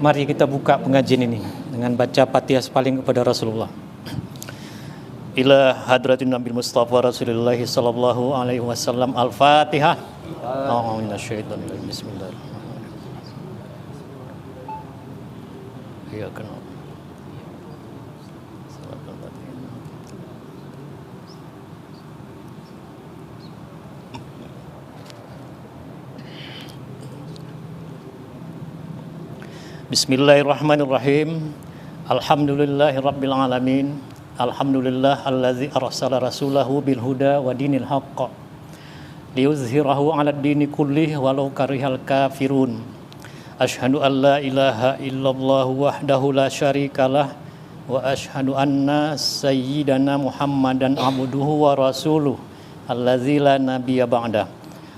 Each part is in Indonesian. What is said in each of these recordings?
Mari kita buka pengajian ini dengan baca Fatihah sepaling kepada Rasulullah. Ila hadratin Nabi Mustafa Rasulullah sallallahu alaihi wasallam. Al-Fatihah. A'udzu minasyaitonir rajim. Bismillahirrahmanirrahim. Ya kan. Bismillahirrahmanirrahim. Alhamdulillahirabbil alamin. Alhamdulillah allazi arsala rasulahu bil huda wa dinil haqq liyuzhirahu 'alad dini kullih walau karihal kafirun. Asyhadu an la ilaha illallah wahdahu la syarikalah wa asyhadu anna sayyidana Muhammadan abduhu wa rasuluh allazi la nabiyya ba'da.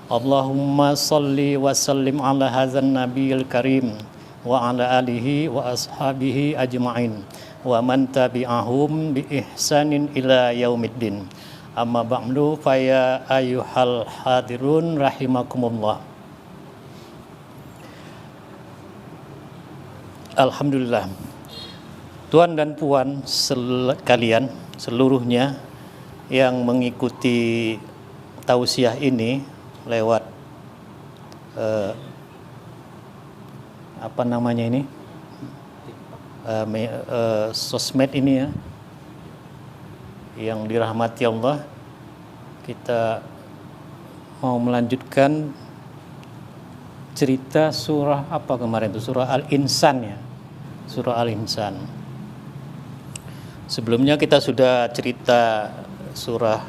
Allahumma shalli wa sallim ala hadzal nabiyil karim wa ala alihi wa ashabihi ajma'in wa man tabi'ahum bi ihsanin ila yaumiddin. Amma ba'du fa ya ayyuhal hadirun rahimakumullah. Alhamdulillah, tuan dan puan sekalian seluruhnya yang mengikuti tausiah ini lewat sosmed ini ya, yang dirahmati Allah. Kita mau melanjutkan cerita surah apa kemarin itu, surah Al-Insan ya, surah Al-Insan. Sebelumnya kita sudah cerita surah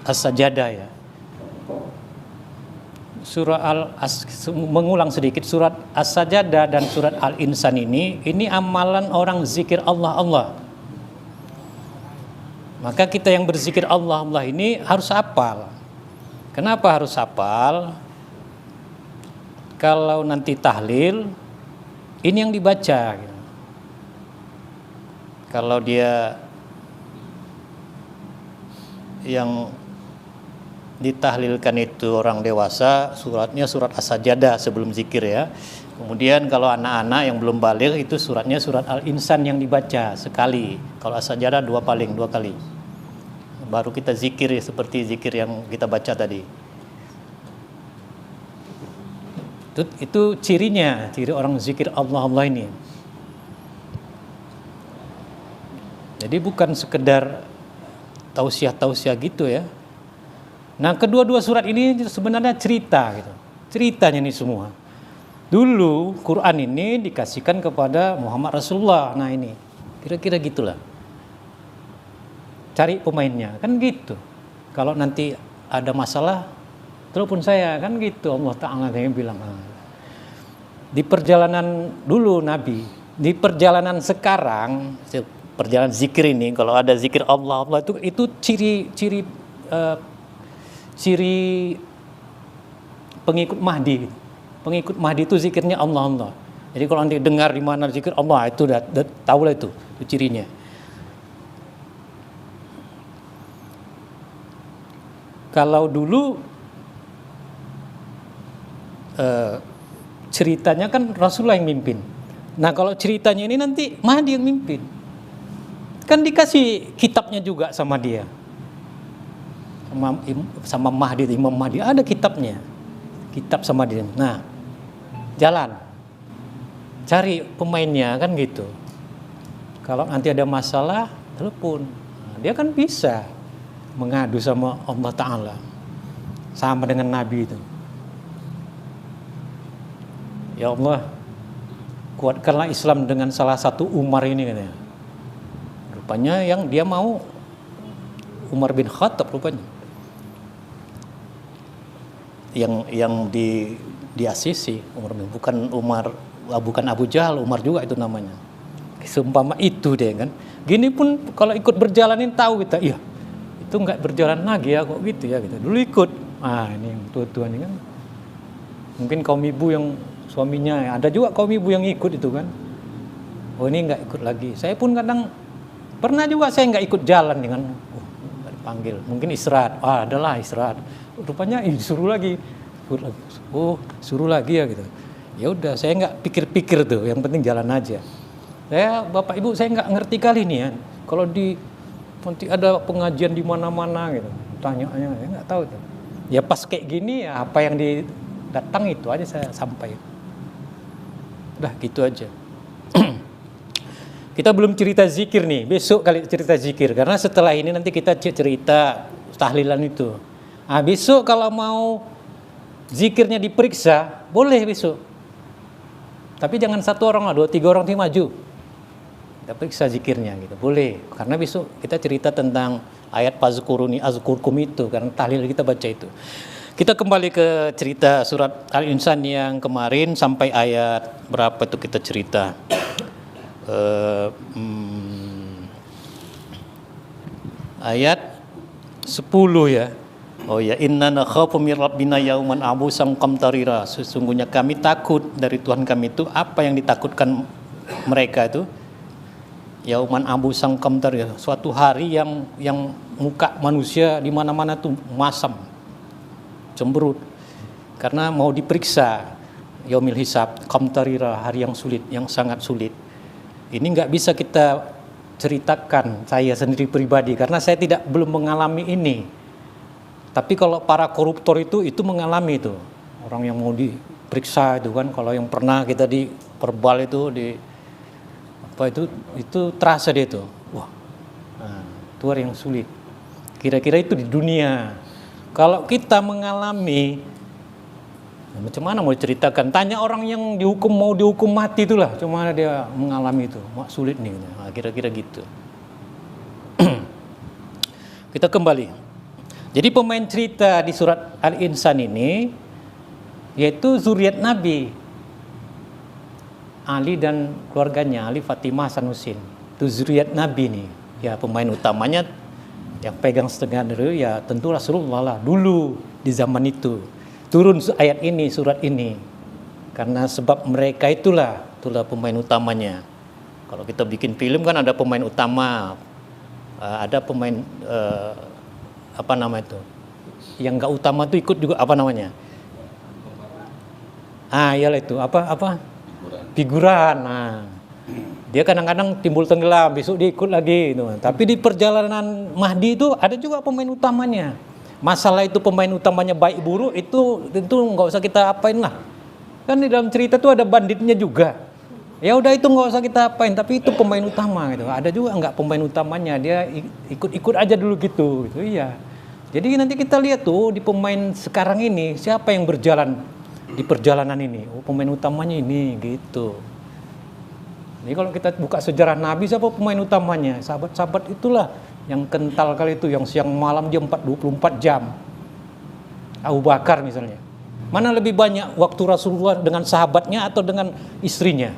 As-Sajadah ya. Mengulang sedikit, surat As-Sajadah dan surat Al-Insan ini amalan orang zikir Allah. Maka kita yang berzikir Allah ini harus hafal. Kenapa harus hafal? Kalau nanti tahlil, ini yang dibaca. Kalau dia yang ditahlilkan itu orang dewasa, suratnya surat As-Sajadah sebelum zikir ya. Kemudian kalau anak-anak yang belum baligh itu suratnya surat Al-Insan yang dibaca sekali. Kalau As-Sajadah dua kali. Baru kita zikir ya, seperti zikir yang kita baca tadi. Itu cirinya, ciri orang zikir Allah ini. Jadi bukan sekedar tausiah gitu ya. Nah, kedua-dua surat ini sebenarnya cerita gitu. Ceritanya ini semua. Dulu Quran ini dikasihkan kepada Muhammad Rasulullah. Nah, ini kira-kira gitulah. Cari pemainnya, kan gitu. Kalau nanti ada masalah, telepon saya, kan gitu. Allah Ta'ala yang bilang. Di perjalanan dulu Nabi, di perjalanan sekarang, perjalanan zikir ini, kalau ada zikir Allah itu ciri pengikut Mahdi. Pengikut Mahdi itu zikirnya Allah. Jadi kalau nanti dengar di mana zikir Allah, itu udah tahulah itu cirinya. Kalau dulu ceritanya kan Rasulullah yang mimpin. Nah, kalau ceritanya ini nanti Mahdi yang mimpin. Kan dikasih kitabnya juga sama dia. Sama Mahdi, Imam Mahdi ada kitabnya, kitab sama dia. Nah, jalan cari pemainnya, kan gitu. Kalau nanti ada masalah, telepon. Nah, dia kan bisa mengadu sama Allah Ta'ala, sama dengan Nabi itu. Ya Allah, kuatkanlah Islam dengan salah satu Umar ini katanya. Rupanya yang dia mau Umar bin Khattab rupanya. Yang di Asisi, bukan Abu Jahal, Umar juga itu namanya. Seumpama itu deh kan. Gini pun kalau ikut berjalanin tahu kita, iya itu nggak berjalan lagi ya kok gitu ya gitu. Dulu ikut. Ini yang tua-tua ini kan. Mungkin kaum ibu yang suaminya, ada juga kaum ibu yang ikut itu kan. Oh, ini nggak ikut lagi. Saya pun kadang pernah juga saya nggak ikut jalan dengan nggak dipanggil. Mungkin istirahat. Adalah istirahat. Rupanya disuruh lagi. ikut lagi. Oh, suruh lagi ya gitu. Ya udah, saya nggak pikir-pikir tuh, yang penting jalan aja. Bapak Ibu, saya nggak ngerti kali nih ya. Kalau nanti ada pengajian di mana-mana gitu, tanya-tanya, saya nggak tahu tuh. Ya pas kayak gini ya apa yang datang itu aja saya sampaikan. Udah gitu aja. Kita belum cerita zikir nih, besok kali cerita zikir. Karena setelah ini nanti kita cerita tahlilan itu. Nah, besok kalau mau zikirnya diperiksa, boleh besok. Tapi jangan 1 orang lah, 2-3 orang sih maju. Kita periksa zikirnya gitu, boleh. Karena besok kita cerita tentang ayat fazkuruni azkurkum itu, karena tahlil kita baca itu. Kita kembali ke cerita surat Al-Insan yang kemarin sampai ayat berapa tuh kita cerita? Ayat 10 ya. Oh ya, inna nakhafu min rabbina yauman abusan qamtarira. Sesungguhnya kami takut dari Tuhan kami itu apa yang ditakutkan mereka itu. Yauman abusan qamtarira, suatu hari yang muka manusia di mana-mana tuh masam, cemberut. Karena mau diperiksa yaumil hisab, qamtarira, hari yang sulit, yang sangat sulit. Ini nggak bisa kita ceritakan saya sendiri pribadi karena saya belum mengalami ini. Tapi kalau para koruptor itu mengalami itu. Orang yang mau diperiksa itu kan, kalau yang pernah kita di perbal itu itu terasa dia itu. Wah. Nah, itu hari yang sulit. Kira-kira itu di dunia. Kalau kita mengalami, macam mana mau diceritakan? Tanya orang yang mau dihukum mati itulah, cuma dia mengalami itu, sulit nih. Nah, kira-kira gitu. Kita kembali. Jadi pemain cerita di surat Al-Insan ini yaitu zuriat Nabi Ali dan keluarganya, Ali, Fatimah, Hasan, Husin. Itu zuriat Nabi nih. Ya pemain utamanya yang pegang setengah dari ya tentu Rasulullah lah dulu di zaman itu. Turun ayat ini, surat ini. Karena sebab mereka itulah pemain utamanya. Kalau kita bikin film kan ada pemain utama, ada pemain apa nama itu? Yang enggak utama itu ikut juga apa namanya? Iyalah itu apa? Figuran. Nah, dia kadang-kadang timbul tenggelam, besok dia ikut lagi gitu. Tapi di perjalanan Mahdi itu ada juga pemain utamanya. Masalah itu pemain utamanya baik buruk itu tentu nggak usah kita apain lah. Kan di dalam cerita tuh ada banditnya juga. Ya udah itu nggak usah kita apain, tapi itu pemain utama gitu. Ada juga nggak pemain utamanya, dia ikut-ikut aja dulu gitu. Iya. Jadi nanti kita lihat tuh di pemain sekarang ini siapa yang berjalan di perjalanan ini. Oh, pemain utamanya ini gitu. Ini kalau kita buka sejarah Nabi, siapa pemain utamanya? Sahabat-sahabat itulah yang kental kali itu, yang siang malam dia 24 jam. Abu Bakar misalnya. Mana lebih banyak waktu Rasulullah dengan sahabatnya atau dengan istrinya?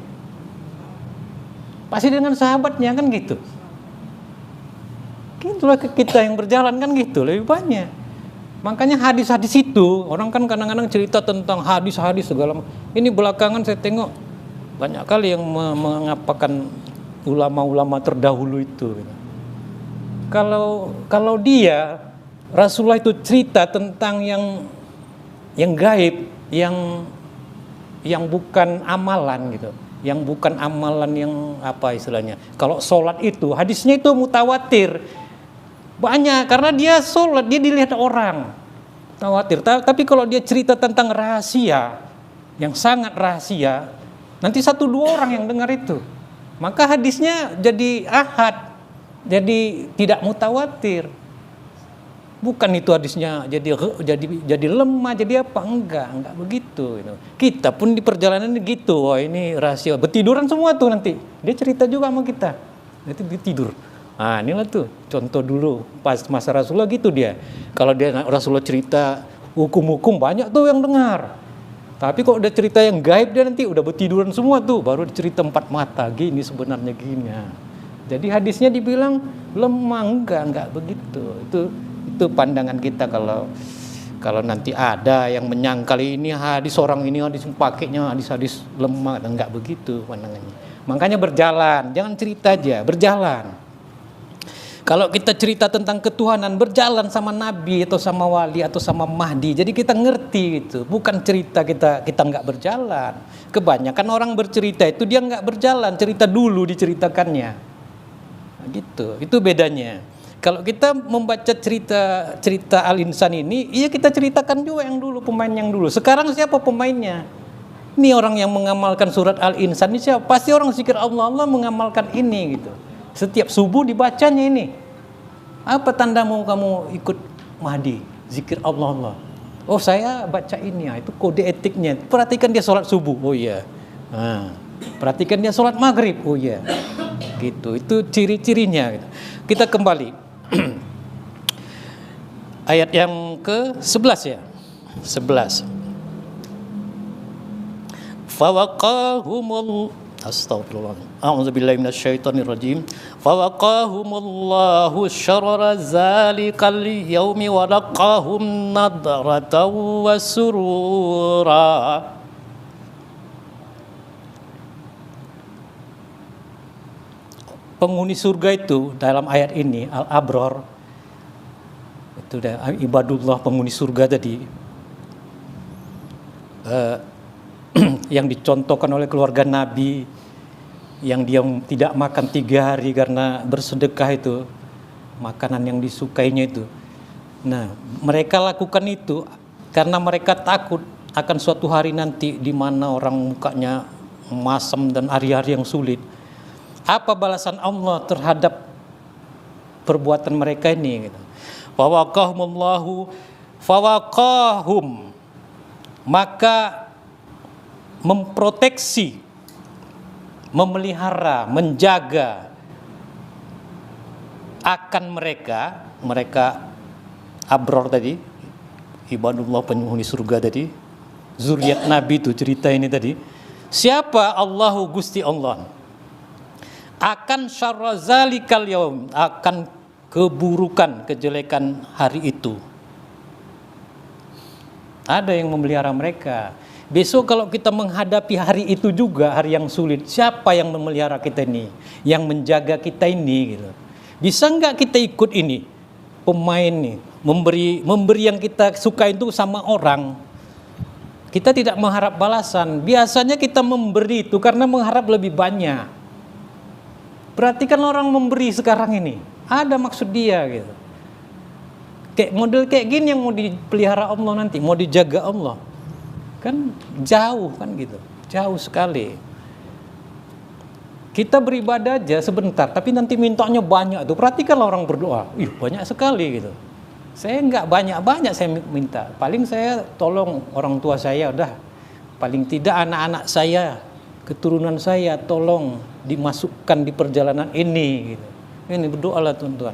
Pasti dengan sahabatnya kan gitu. Itulah kita yang berjalan kan gitu, lebih banyak. Makanya hadis-hadis itu, orang kan kadang-kadang cerita tentang hadis-hadis segala. Ini belakangan saya tengok banyak kali yang mengapakan ulama-ulama terdahulu itu. Kalau dia Rasulullah itu cerita tentang yang gaib, yang bukan amalan gitu, yang bukan amalan yang apa istilahnya. Kalau sholat itu hadisnya itu mutawatir. Banyak, karena dia sholat, dia dilihat orang. Khawatir. Tapi kalau dia cerita tentang rahasia, yang sangat rahasia, nanti 1-2 orang yang dengar itu. Maka hadisnya jadi ahad, jadi tidak mutawatir. Bukan itu hadisnya jadi lemah, jadi apa? Enggak begitu. Kita pun di perjalanan gitu, wah ini rahasia. Bertiduran semua tuh nanti. Dia cerita juga sama kita. Nanti tidur. Nah inilah tuh contoh dulu pas masa Rasulullah gitu dia. Kalau dia Rasulullah cerita hukum-hukum banyak tuh yang dengar. Tapi kalau udah cerita yang gaib dia nanti udah bertiduran semua tuh. Baru cerita 4 mata gini sebenarnya gini. Jadi hadisnya dibilang lemah, enggak begitu. Itu pandangan kita kalau nanti ada yang menyangkal ini hadis orang ini hadis pakainya hadis lemah, enggak begitu pandangannya. Makanya berjalan, jangan cerita aja, berjalan. Kalau kita cerita tentang ketuhanan, berjalan sama nabi atau sama wali atau sama mahdi, jadi kita ngerti itu. Bukan cerita kita nggak berjalan. Kebanyakan orang bercerita itu dia nggak berjalan, cerita dulu diceritakannya. Nah, gitu. Itu bedanya. Kalau kita membaca cerita Al-Insan ini, iya kita ceritakan juga yang dulu, pemain yang dulu. Sekarang siapa pemainnya? Ini orang yang mengamalkan surat Al-Insan ini siapa? Pasti orang zikir Allah mengamalkan ini gitu. Setiap subuh dibacanya ini. Apa tandamu kamu ikut Mahdi? Zikir Allah. Oh saya baca ini ya, itu kode etiknya. Perhatikan dia sholat subuh. Oh iya. Nah, perhatikan dia sholat maghrib. Oh iya. Gitu. Itu ciri-cirinya. Gitu. Kita kembali. Ayat yang ke-11 ya. 11. Fawaqahumul Astagfirullah. A'udzubillahi minasyaitonirrajim. Fawaqahumullahu syarra zalikal yaumi wa laqahum nadratan wa surura. Penghuni surga itu dalam ayat ini al-abrar, itu ibadullah penghuni surga tadi, yang dicontohkan oleh keluarga Nabi, yang dia tidak makan 3 hari karena bersedekah itu, makanan yang disukainya itu. Nah, mereka lakukan itu karena mereka takut akan suatu hari nanti di mana orang mukanya masam dan hari-hari yang sulit. Apa balasan Allah terhadap perbuatan mereka ini? Fawaqahum, maka memproteksi, memelihara, menjaga akan mereka abror tadi, ibadullah penghuni surga tadi, zuriat Nabi itu cerita ini tadi. Siapa? Allahu Gusti Allah. Akan syarra zalikal yaum, akan keburukan, kejelekan hari itu. Ada yang memelihara mereka. Besok kalau kita menghadapi hari itu juga, hari yang sulit, siapa yang memelihara kita ini, yang menjaga kita ini gitu. Bisa nggak kita ikut ini, pemain nih, memberi yang kita suka itu sama orang. Kita tidak mengharap balasan. Biasanya kita memberi itu karena mengharap lebih banyak. Perhatikan orang memberi sekarang ini, ada maksud dia gitu. Kayak model kayak gini yang mau dipelihara Allah nanti, mau dijaga Allah. Kan jauh kan gitu, jauh sekali. Kita beribadah aja sebentar, tapi nanti mintanya banyak tuh. Perhatikanlah orang berdoa, banyak sekali gitu. Saya nggak banyak saya minta, paling saya tolong orang tua saya udah, paling tidak anak-anak saya, keturunan saya tolong dimasukkan di perjalanan ini gitu. Ini berdoalah tuan-tuan.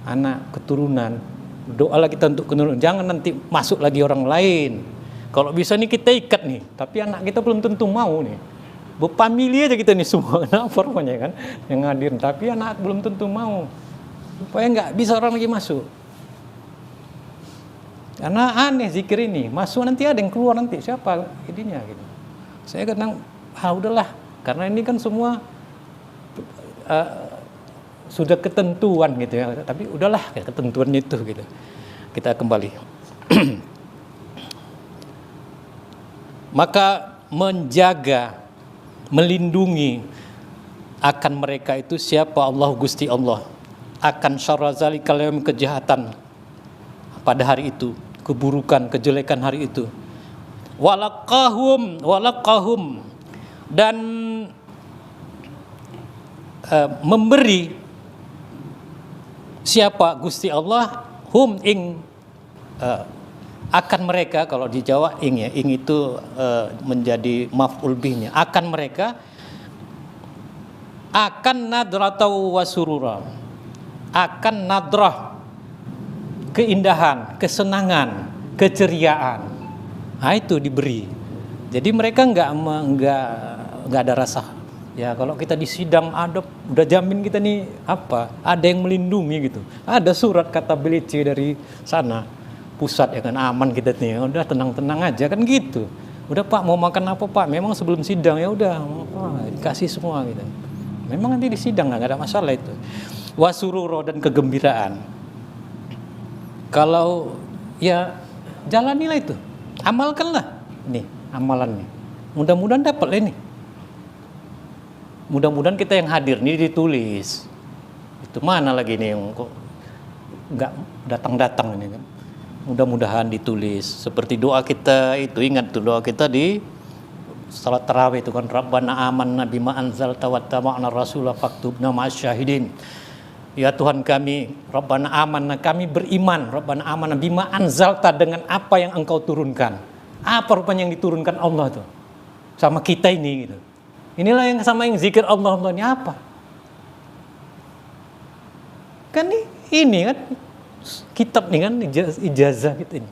Anak keturunan, doalah kita untuk keturunan, jangan nanti masuk lagi orang lain. Kalau bisa nih kita ikat nih, tapi anak kita belum tentu mau nih. Berfamili aja kita nih semua, kenapa rupanya kan yang hadir, tapi anak belum tentu mau. Supaya nggak bisa orang lagi masuk. Karena aneh zikir ini, masuk nanti ada yang keluar nanti, siapa idenya gitu. Saya kadang, udahlah, karena ini kan semua sudah ketentuan gitu ya, tapi udahlah ketentuannya itu gitu. Kita kembali. Maka menjaga, melindungi akan mereka itu siapa? Allah Gusti Allah. Akan syarra zalikal yaum, kejahatan pada hari itu, keburukan, kejelekan hari itu. Walaqahum dan memberi siapa? Gusti Allah, hum ing, akan mereka, kalau di Jawa ing ya, ing itu menjadi maf'ul bihnya, akan mereka, akan nadratau wasurura, akan nadrah, keindahan, kesenangan, keceriaan. Nah itu diberi. Jadi mereka nggak ada rasa. Ya kalau kita di sidang ada, udah jamin kita nih apa? Ada yang melindungi gitu. Ada surat kata BLC dari sana pusat ya kan, aman kita nih. Udah tenang-tenang aja kan gitu. Udah Pak mau makan apa Pak? Memang sebelum sidang ya udah dikasih semua gitu. Memang nanti di sidang nggak ada masalah itu. Wasururo, dan kegembiraan. Kalau ya jalanilah itu, amalkanlah nih amalan nih. Mudah-mudahan dapat lah ini. Mudah-mudahan kita yang hadir nih ditulis. Itu mana lagi nih yang kok nggak datang-datang ini kan. Mudah-mudahan ditulis. Seperti doa kita itu, ingat tuh doa kita di salat tarawih itu kan, Rabbana amanna bima anzalta wattaba'na rasula faktubna ma'asyahidin. Ya Tuhan kami, Rabbana amanna, kami beriman, Rabbana amanna bima anzalta, dengan apa yang Engkau turunkan. Apa rupanya yang diturunkan Allah tuh sama kita ini gitu. Inilah yang sama yang zikir Allah ini apa? Kan ini kan kitab nih kan, ijazah kita ini.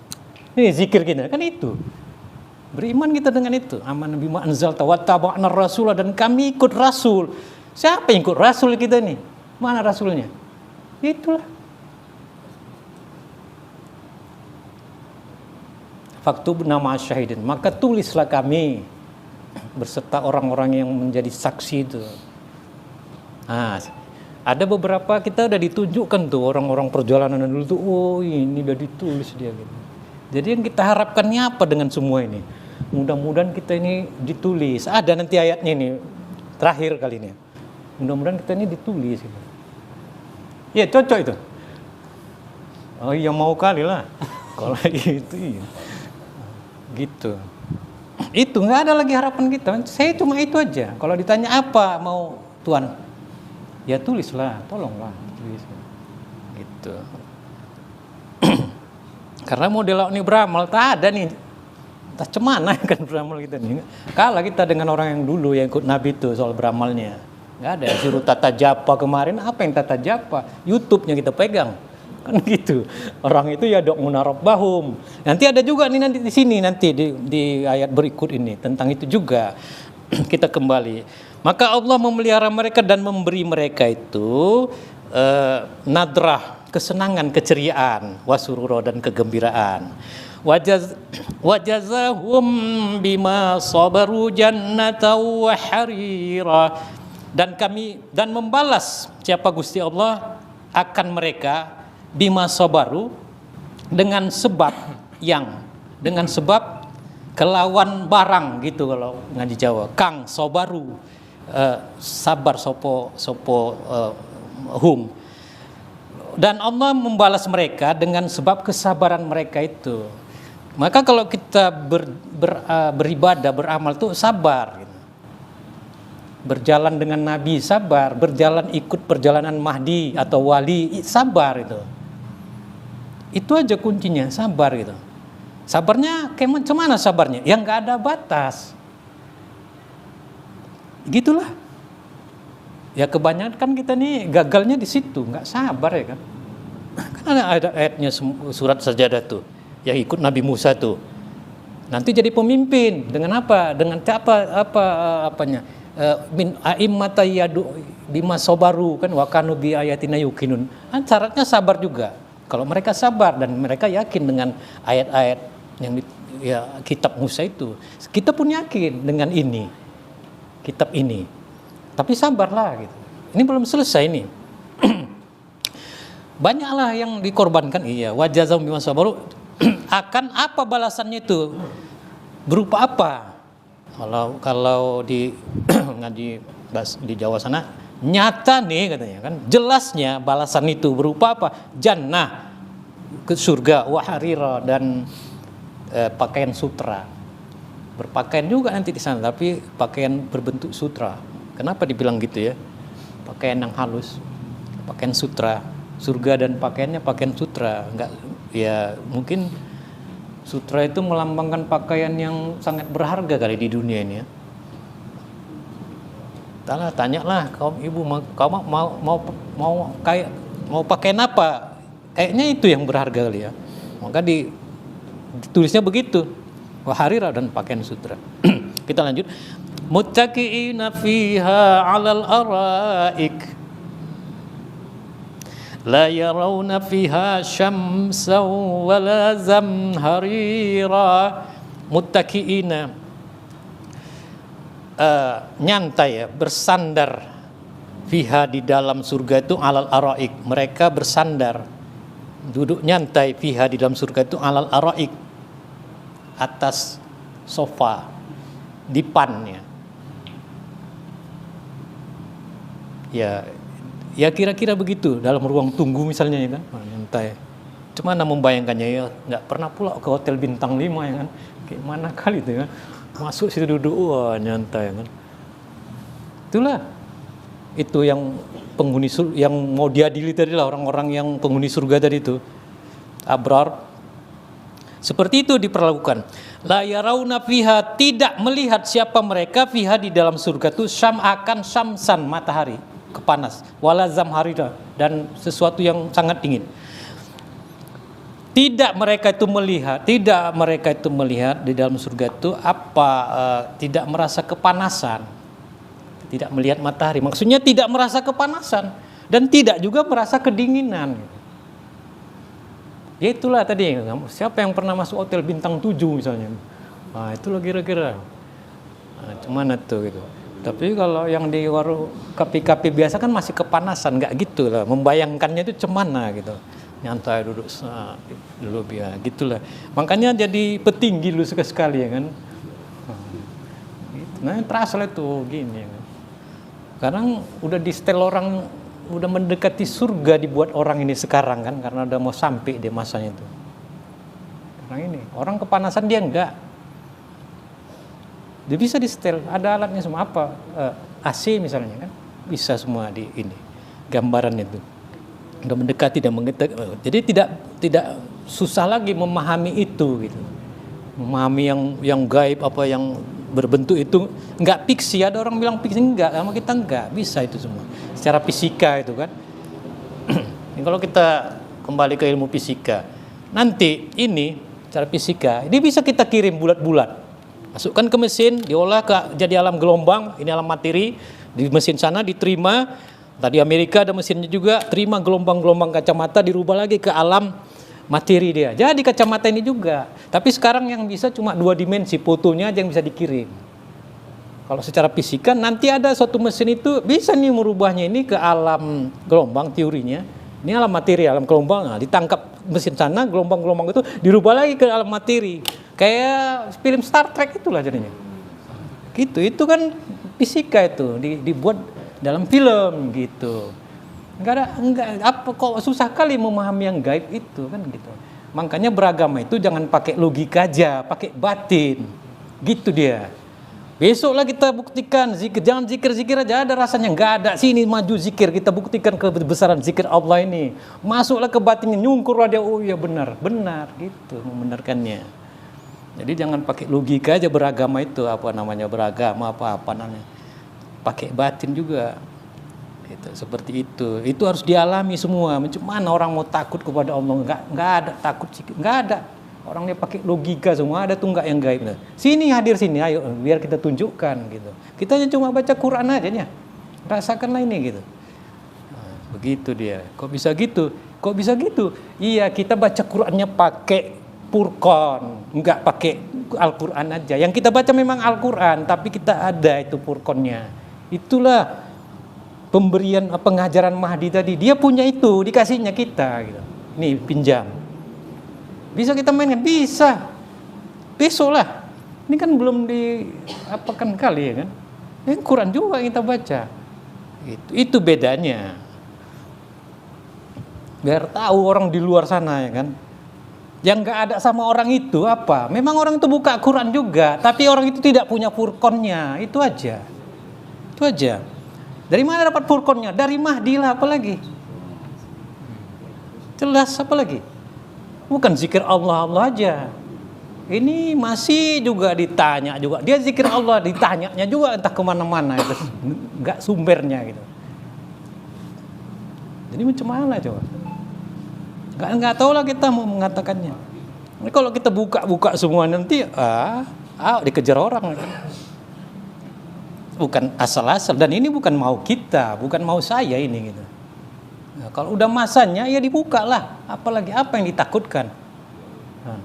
Ini zikir kita kan itu. Beriman kita dengan itu. Aman bima anzalta wattaba'na rasula, dan kami ikut rasul. Siapa yang ikut rasul kita nih? Mana rasulnya? Itulah. Faktubna ma'asyahidin, maka tulislah kami berserta orang-orang yang menjadi saksi itu. Nah, ada beberapa kita udah ditunjukkan tuh orang-orang perjalanan dulu tuh, oh ini udah ditulis dia gitu. Jadi yang kita harapkannya apa dengan semua ini? Mudah-mudahan kita ini ditulis. Ada nanti ayatnya ini terakhir kali ini. Mudah-mudahan kita ini ditulis gitu. Ya cocok itu. Oh iya mau kali lah. Kalau itu iya. Gitu. Itu nggak ada lagi harapan kita. Saya cuma itu aja. Kalau ditanya apa mau Tuhan, ya tulislah, tolonglah tulis. Gitu. Karena model ini beramal tak ada nih. Entah cemana kan beramal kita nih. Kalah kita dengan orang yang dulu yang ikut Nabi itu soal beramalnya. Nggak ada. Suruh tata japa kemarin, apa yang tata japa? YouTube-nya kita pegang. Kan gitu. Orang itu ya do'una rabbahum. Nanti ada juga nih nanti di sini nanti di ayat berikut ini tentang itu juga. Kita kembali. Maka Allah memelihara mereka dan memberi mereka itu nadrah, kesenangan, keceriaan, wasururo, dan kegembiraan. Wajazahum bima sabaru jannatan wa harira, dan membalas siapa Gusti Allah akan mereka bima sabaru, dengan sebab kelawan barang gitu kalau ngaji Jawa. Kang sabaru, sabar sopo hum. Dan Allah membalas mereka dengan sebab kesabaran mereka itu. Maka kalau kita beribadah, beramal tuh sabar gitu. Berjalan dengan Nabi sabar, berjalan ikut perjalanan Mahdi atau wali sabar itu. Itu aja kuncinya, sabar gitu. Sabarnya kayak macam mana sabarnya? Yang nggak ada batas. Gitulah. Ya kebanyakan kita nih gagalnya di situ, nggak sabar ya kan. Kan ada ayatnya surat Sajadah tuh, yang ikut Nabi Musa tuh. Nanti jadi pemimpin dengan apa? Dengan apanya? Min a'immata yadu bima sabaru kan wa kanu bi ayatina yuqinun. Kan syaratnya sabar juga. Kalau mereka sabar dan mereka yakin dengan ayat-ayat yang kitab Musa itu, kita pun yakin dengan ini, kitab ini. Tapi sabarlah gitu. Ini belum selesai nih. Banyaklah yang dikorbankan. Iya, wajazahum bima sabaru. Akan apa balasannya itu? Berupa apa? Kalau di ngaji di Jawa sana nyata nih katanya kan, jelasnya balasan itu berupa apa? Jannah, ke surga, wa harira, dan pakaian sutra. Berpakaian juga nanti di sana, tapi pakaian berbentuk sutra. Kenapa dibilang gitu ya? Pakaian yang halus, pakaian sutra. Surga dan pakaiannya pakaian sutra. Enggak, ya mungkin sutra itu melambangkan pakaian yang sangat berharga kali di dunia ini ya. Tanyalah kaum ibu, kamu mau pakaian apa? Kayaknya itu yang berharga kali ya. Maka ditulisnya begitu. Waharira, dan pakaian sutra. Kita lanjut. Muttaqi'ina fiha 'alal araik la yarawna fiha syamsan wala zamharira. Muttaqi'ina, nyantai ya, bersandar fiha di dalam surga itu alal araik, mereka bersandar, duduk nyantai fiha di dalam surga itu alal araik, atas sofa, dipannya. Ya kira-kira begitu dalam ruang tunggu misalnya, ya kan, nyantai. Cuma membayangkannya, ya nggak pernah pula ke hotel bintang 5, ya kan, kayak mana kali itu, ya, masuk situ duduk, wah nyantai, ya kan. Itulah itu yang penghuni surga, yang mau diadili tadi lah, orang-orang yang penghuni surga tadi itu, abrar. Seperti itu diperlakukan. La yarauna fiha, tidak melihat siapa mereka fiha di dalam surga itu akan syamsan, matahari kepanas, wala zamharira, dan sesuatu yang sangat dingin. Tidak mereka itu melihat di dalam surga itu tidak merasa kepanasan, tidak melihat matahari. Maksudnya tidak merasa kepanasan dan tidak juga merasa kedinginan. Ya itulah tadi, siapa yang pernah masuk hotel bintang 7 misalnya, nah itulah kira-kira. Nah, cuman itu gitu. Tapi kalau yang di warung kafe-kafe biasa kan masih kepanasan, nggak gitu lah. Membayangkannya itu cemana gitu. Nyantai duduk biar gitulah. Makanya jadi petinggi lu sekali, ya kan. Nah, terasa itu gini. Sekarang udah di setel orang, udah mendekati surga dibuat orang ini sekarang kan, karena udah mau sampai di masanya itu. Orang ini, orang kepanasan dia enggak. Dia bisa di setel, ada alatnya semua, apa AC misalnya kan, bisa semua di ini gambaran itu. Udah mendekati dan mengetek, jadi tidak susah lagi memahami itu gitu. Memahami yang gaib, apa yang berbentuk itu enggak fiksi. Ada orang bilang fiksi, enggak, sama kita enggak bisa itu semua. Secara fisika itu kan. Kalau kita kembali ke ilmu fisika, nanti ini secara fisika, ini bisa kita kirim bulat-bulat. Masukkan ke mesin, diolah jadi alam gelombang, ini alam materi, di mesin sana diterima. Tadi Amerika ada mesinnya juga, terima gelombang-gelombang kacamata, dirubah lagi ke alam materi dia. Jadi kacamata ini juga. Tapi sekarang yang bisa cuma 2 dimensi, fotonya aja yang bisa dikirim. Kalau secara fisika nanti ada suatu mesin itu bisa nih merubahnya ini ke alam gelombang teorinya. Ini alam materi, alam gelombang. Nah, ditangkap mesin sana, gelombang-gelombang itu dirubah lagi ke alam materi. Kayak film Star Trek itulah jadinya. Gitu, itu kan fisika itu dibuat dalam film gitu. Enggak apa kok susah kali memahami yang gaib itu kan gitu. Makanya beragama itu jangan pakai logika aja, pakai batin. Gitu dia. Besoklah kita buktikan zikir, jangan zikir aja ada rasanya, enggak ada. Sini maju zikir, kita buktikan kebesaran zikir Allah ini. Masuklah ke batinnya, nyungkurlah dia, oh iya benar gitu membenarkannya. Jadi jangan pakai logika aja beragama itu, apa namanya beragama apa namanya. Pakai batin juga. Gitu, seperti itu. Itu harus dialami semua. Mana orang mau takut kepada Allah? Enggak ada takut, enggak ada. Orang dia pakai logika semua, ada tuh enggak yang gaib. Sini hadir sini, ayo biar kita tunjukkan gitu. Kita hanya cuma baca Quran aja nya. Rasakanlah ini gitu. Nah, begitu dia. Kok bisa gitu? Iya, kita baca Qurannya pakai Furqan, enggak pakai Al-Quran aja. Yang kita baca memang Al-Quran, tapi kita ada itu Furqannya. Itulah pemberian pengajaran Mahdi tadi. Dia punya itu, dikasihnya kita gitu. Nih pinjam. Bisa kita mainkan? Bisa. Besok lah. Ini kan belum diapakan kali ya kan. Ini Quran juga yang kita baca. Itu bedanya. Biar tahu orang di luar sana ya kan. Yang nggak ada sama orang itu apa? Memang orang itu buka Quran juga, tapi orang itu tidak punya Furqannya. Itu aja. Dari mana dapat Furqannya? Dari Mahdi lah, apa lagi? Jelas apa lagi? Bukan zikir Allah aja. Ini masih juga ditanya juga. Dia zikir Allah ditanyanya juga entah kemana-mana. Itu nggak sumbernya gitu. Jadi macam mana coba? Nggak tahu lah kita mau mengatakannya. Ini kalau kita buka semua nanti dikejar orang. Bukan asal-asal, dan ini bukan mau kita, bukan mau saya ini gitu. Nah, kalau udah masanya ya dibuka lah. Apalagi apa yang ditakutkan? Nah,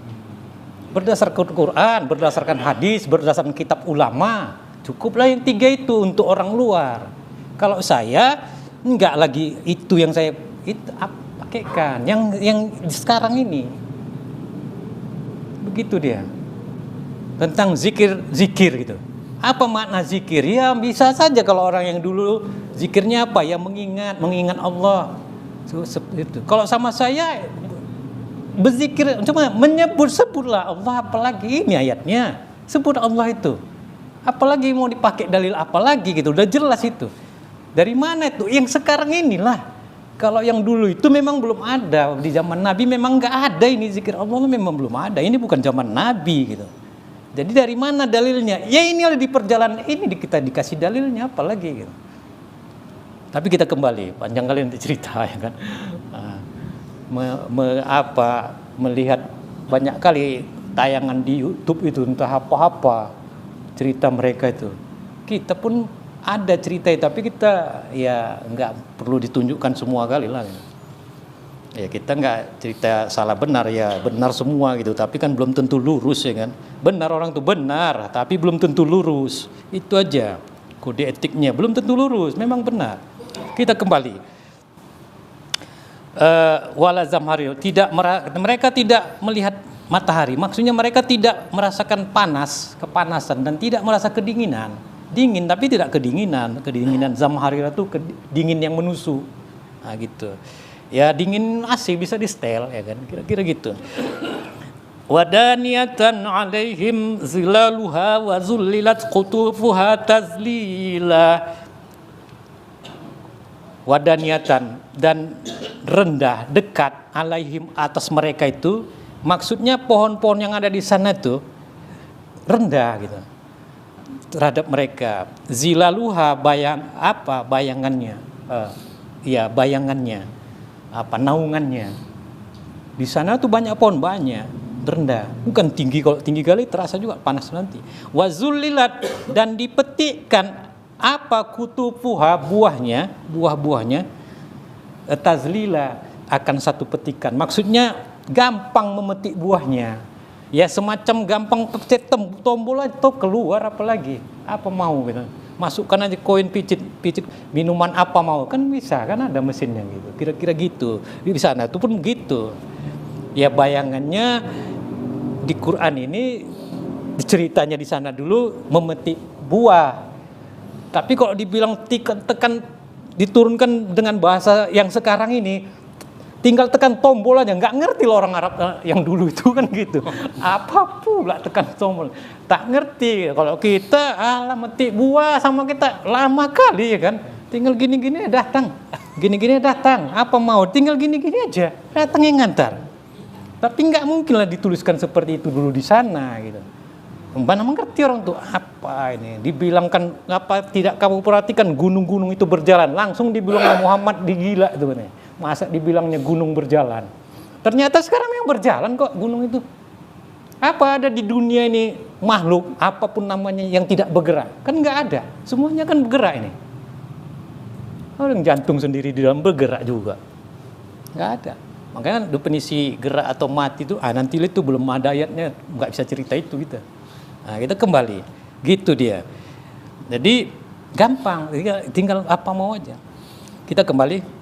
berdasarkan Quran, berdasarkan hadis, berdasarkan kitab ulama, cukuplah yang 3 itu untuk orang luar. Kalau saya enggak lagi itu yang saya itu pakaikan, yang sekarang ini. Begitu dia. Tentang zikir gitu. Apa makna zikir? Ya bisa saja kalau orang yang dulu zikirnya apa? Ya mengingat Allah. Itu. Kalau sama saya berzikir cuma sebutlah Allah, apalagi ini ayatnya. Sebut Allah itu. Apalagi mau dipakai dalil apa lagi gitu. Udah jelas itu. Dari mana itu? Yang sekarang inilah. Kalau yang dulu itu memang belum ada. Di zaman Nabi memang nggak ada ini zikir Allah, memang belum ada. Ini bukan zaman Nabi gitu. Jadi dari mana dalilnya? Ya ini ada di perjalanan ini kita dikasih dalilnya apalagi gitu. Tapi kita kembali, panjang kali nanti cerita ya kan. Melihat banyak kali tayangan di YouTube itu entah apa cerita mereka itu. Kita pun ada cerita tapi kita ya nggak perlu ditunjukkan semua kali lah. Ya kita nggak cerita salah benar ya benar semua gitu, tapi kan belum tentu lurus ya kan. Benar orang tuh benar, tapi belum tentu lurus. Itu aja kode etiknya belum tentu lurus, memang benar. Kita kembali. Wala zamharil mereka tidak melihat matahari, maksudnya mereka tidak merasakan kepanasan dan tidak merasa kedinginan. Dingin tapi tidak kedinginan zamharira itu dingin yang menusuk. Nah gitu. Ya dingin AC bisa di setel ya kan, kira-kira gitu. Wadaniyatan alaihim zilaluha wa zullilat qutufuha tazlila. Wadaniyatan dan rendah, dekat alaihim atas mereka itu, maksudnya pohon-pohon yang ada di sana itu rendah gitu terhadap mereka. Zilaluha bayangannya. Bayangannya. Naungannya. Di sana tuh banyak pohon, banyak, rendah. Bukan tinggi, kalau tinggi kali terasa juga panas nanti. Wazullilat dan dipetikkan kutufuha buah-buahnya tazlila akan satu petikan. Maksudnya gampang memetik buahnya. Ya semacam gampang pencet tombol aja keluar apalagi. Apa mau gitu. Masukkan aja koin picit minuman apa mau kan bisa kan, ada mesinnya gitu, kira-kira gitu di sana itu pun begitu ya. Bayangannya di Quran ini ceritanya di sana dulu memetik buah, tapi kalau dibilang tekan diturunkan dengan bahasa yang sekarang ini tinggal tekan tombol aja, nggak ngerti loh orang Arab yang dulu itu kan gitu. Apa pula tekan tombol, tak ngerti. Kalau kita metik buah sama kita lama kali ya kan. Tinggal gini-gini datang, gini-gini datang. Apa mau tinggal gini-gini aja datang yang ngantar. Tapi nggak mungkin lah dituliskan seperti itu dulu di sana gitu. Mana mengerti orang tuh apa ini? Dibilangkan apa? Tidak kamu perhatikan gunung-gunung itu berjalan, langsung dibilang Muhammad digila itu nih. Masa dibilangnya gunung berjalan? Ternyata sekarang yang berjalan kok gunung itu. Apa ada di dunia ini makhluk apapun namanya yang tidak bergerak? Kan nggak ada. Semuanya kan bergerak ini. Orang jantung sendiri di dalam bergerak juga. Nggak ada. Makanya definisi gerak atau mati itu nanti itu belum ada ayatnya, nggak bisa cerita itu kita. Nah, kita kembali. Gitu dia. Jadi gampang, tinggal apa mau aja. Kita kembali.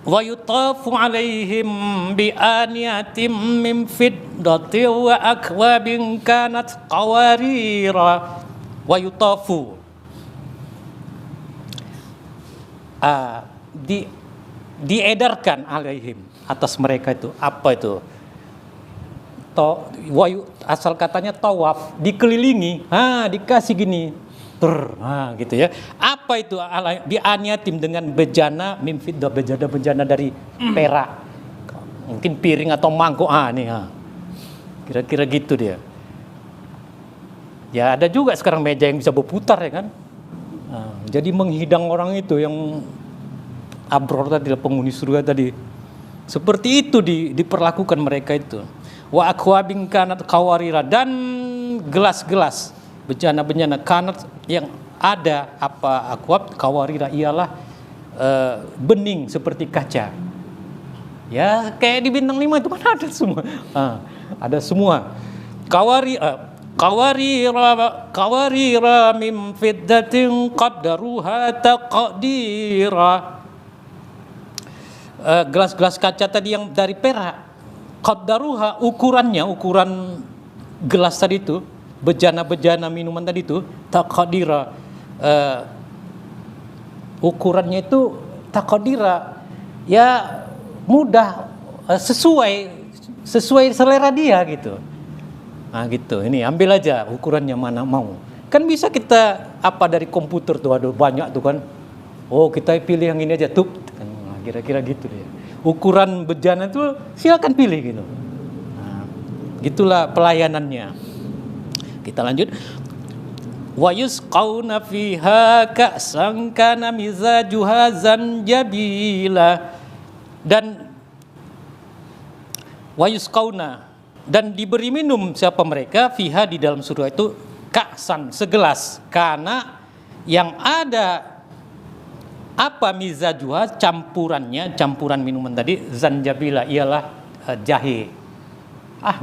Wa yutafu alaihim bi aniyatim min fiddatin wa akwabin kanat qawarira. Wa yutafu diedarkan alaihim atas mereka itu. Apa itu? Asal katanya tawaf, dikelilingi, dikasih gini. Gitu ya. Apa itu bi aniyatim dengan bejana min fiddah, bejana dari perak. Mungkin piring atau mangkok Kira-kira gitu dia. Ya ada juga sekarang meja yang bisa berputar ya kan. Jadi menghidang orang itu yang abror tadi, penghuni surga tadi. Seperti itu diperlakukan mereka itu. Wa akwabin kanat qawarira, dan gelas-gelas bejana kanat yang ada akwab qawarira ialah bening seperti kaca. Ya kayak di bintang 5 itu kan ada semua. Ada semua. qawarira min fiddatin qaddaruha taqdira. Gelas-gelas kaca tadi yang dari perak, qaddaruha, ukuran gelas tadi itu, bejana-bejana minuman tadi itu, taqdira, ukurannya itu taqdira, ya mudah, sesuai selera dia gitu. Nah gitu, ini ambil aja ukurannya mana mau. Kan bisa kita dari komputer tuh, ada banyak tuh kan. Oh kita pilih yang ini aja tuh. Nah, kira-kira gitu ya. Ukuran bejana tuh silakan pilih gitu. Nah, gitulah pelayanannya. Kita lanjut. Wa yusqauna fiha ka'san kana mizajuha zanjabila. Dan wa yusqauna, dan diberi minum siapa mereka, fiha, di dalam surga itu, ka'san, segelas, karena yang ada mizajuha, campuran minuman tadi, zanjabila, ialah jahe.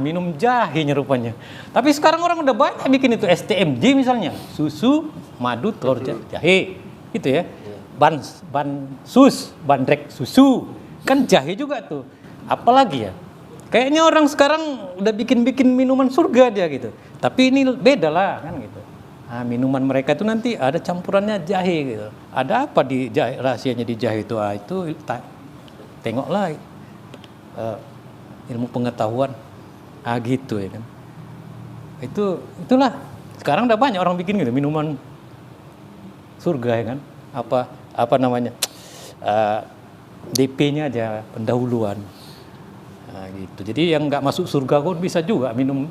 Minum jahenya rupanya. Tapi sekarang orang udah banyak bikin itu, STMJ misalnya, susu, madu, telur, jahe, gitu ya. Bandrek susu, kan jahe juga tuh. Apalagi ya, kayaknya orang sekarang udah bikin minuman surga dia gitu. Tapi ini beda lah kan gitu. Minuman mereka itu nanti ada campurannya jahe gitu. Ada apa di jahe, rahasianya di jahe itu? Itu tengoklah ilmu pengetahuan. Gitu ya kan. Itulah. Sekarang udah banyak orang bikin gitu, minuman surga ya kan. Apa namanya? DP-nya aja, pendahuluan. Gitu. Jadi yang nggak masuk surga pun bisa juga minum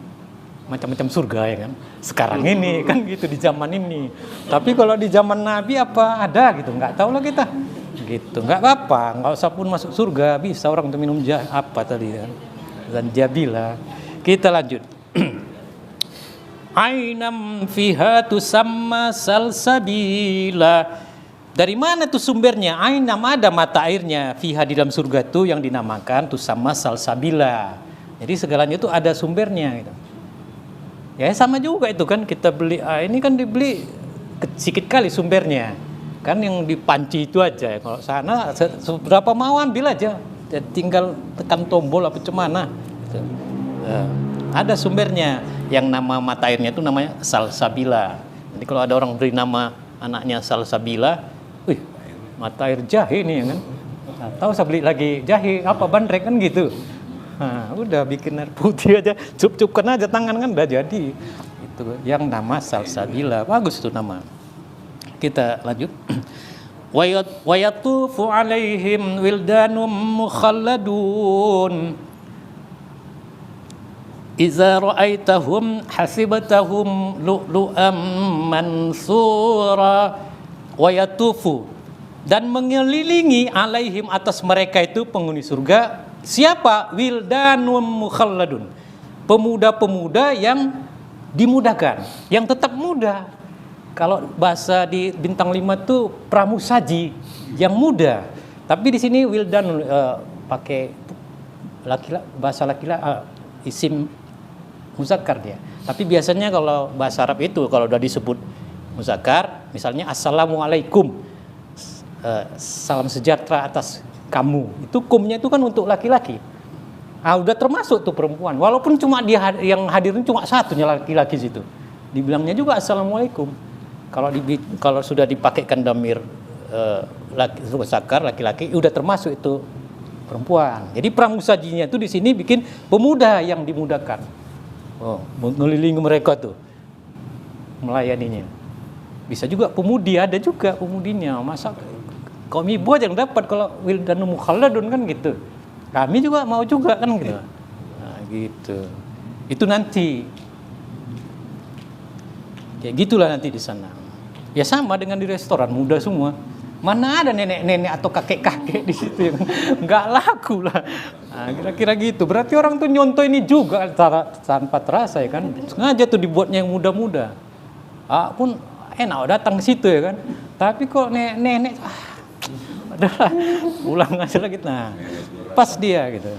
macam-macam surga ya kan. Sekarang ini kan gitu, di zaman ini. Tapi kalau di zaman Nabi apa ada gitu, nggak tahu lah kita. Gitu, nggak apa-apa, nggak usah pun masuk surga, bisa orang untuk minum apa tadi kan. Zanjabila. Kita lanjut. Ainam fiha tusamma salsabila. Dari mana tuh sumbernya? Ainam, ada mata airnya, fiha, di dalam surga itu, yang dinamakan tusamma salsabila. Jadi segalanya itu ada sumbernya gitu. Ya sama juga itu kan, kita beli ini kan dibeli sedikit kali sumbernya. Kan yang di panci itu aja. Kalau sana seberapa mau ambil aja. Tinggal tekan tombol apa cemana. Gitu. Ada sumbernya. Yang nama mata airnya itu namanya salsabila. Jadi kalau ada orang beri nama anaknya salsabila, mata air jahe nih ya kan. Tahu saya beli lagi jahe bandrek kan gitu. Udah bikin air putih aja, cup-cupkan aja tangan kan udah jadi. Itu yang nama salsabila, bagus itu nama. Kita lanjut. Wa yatufu alaihim wildanum mukhalladun. Iza ra'aitahum hasibatahum lu'lu'am mansura. Wa yatufu, dan mengelilingi alaihim, atas mereka itu penghuni surga, siapa? Wildanum mukhalladun, pemuda-pemuda yang dimudahkan, yang tetap muda. Kalau bahasa di bintang 5 itu pramusaji, yang muda. Tapi di sini wildan pakai bahasa laki-laki, isim muzakkar dia. Tapi biasanya kalau bahasa Arab itu kalau udah disebut muzakkar, misalnya assalamualaikum, salam sejahtera atas kamu, itu kumnya itu kan untuk laki-laki. Udah termasuk tuh perempuan, walaupun cuma dia yang hadirin cuma satunya laki-laki situ, dibilangnya juga assalamualaikum. Kalau sudah dipakaikan damir muzakkar laki-laki, udah termasuk itu perempuan. Jadi pramusajinya itu di sini bikin pemuda yang dimudahkan. Mengelilingi mereka tuh, melayaninya. Bisa juga pemudi, ada juga pemudinya. Masa kaum ibu aja yang dapat, kalau wildanum mukhalladun kan gitu. Kami juga mau juga kan gitu. Gitu. Itu nanti. Kayak gitulah nanti di sana. Ya sama dengan di restoran, muda semua. Mana ada nenek-nenek atau kakek-kakek di situ yang nggak laku lah. Kira-kira gitu. Berarti orang tuh nyontoh ini juga tanpa terasa ya kan. Sengaja tuh dibuatnya yang muda-muda. Pun enak datang ke situ ya kan. Tapi kok nenek udahlah, pulang aja lagi. Nah, pas dia gitu.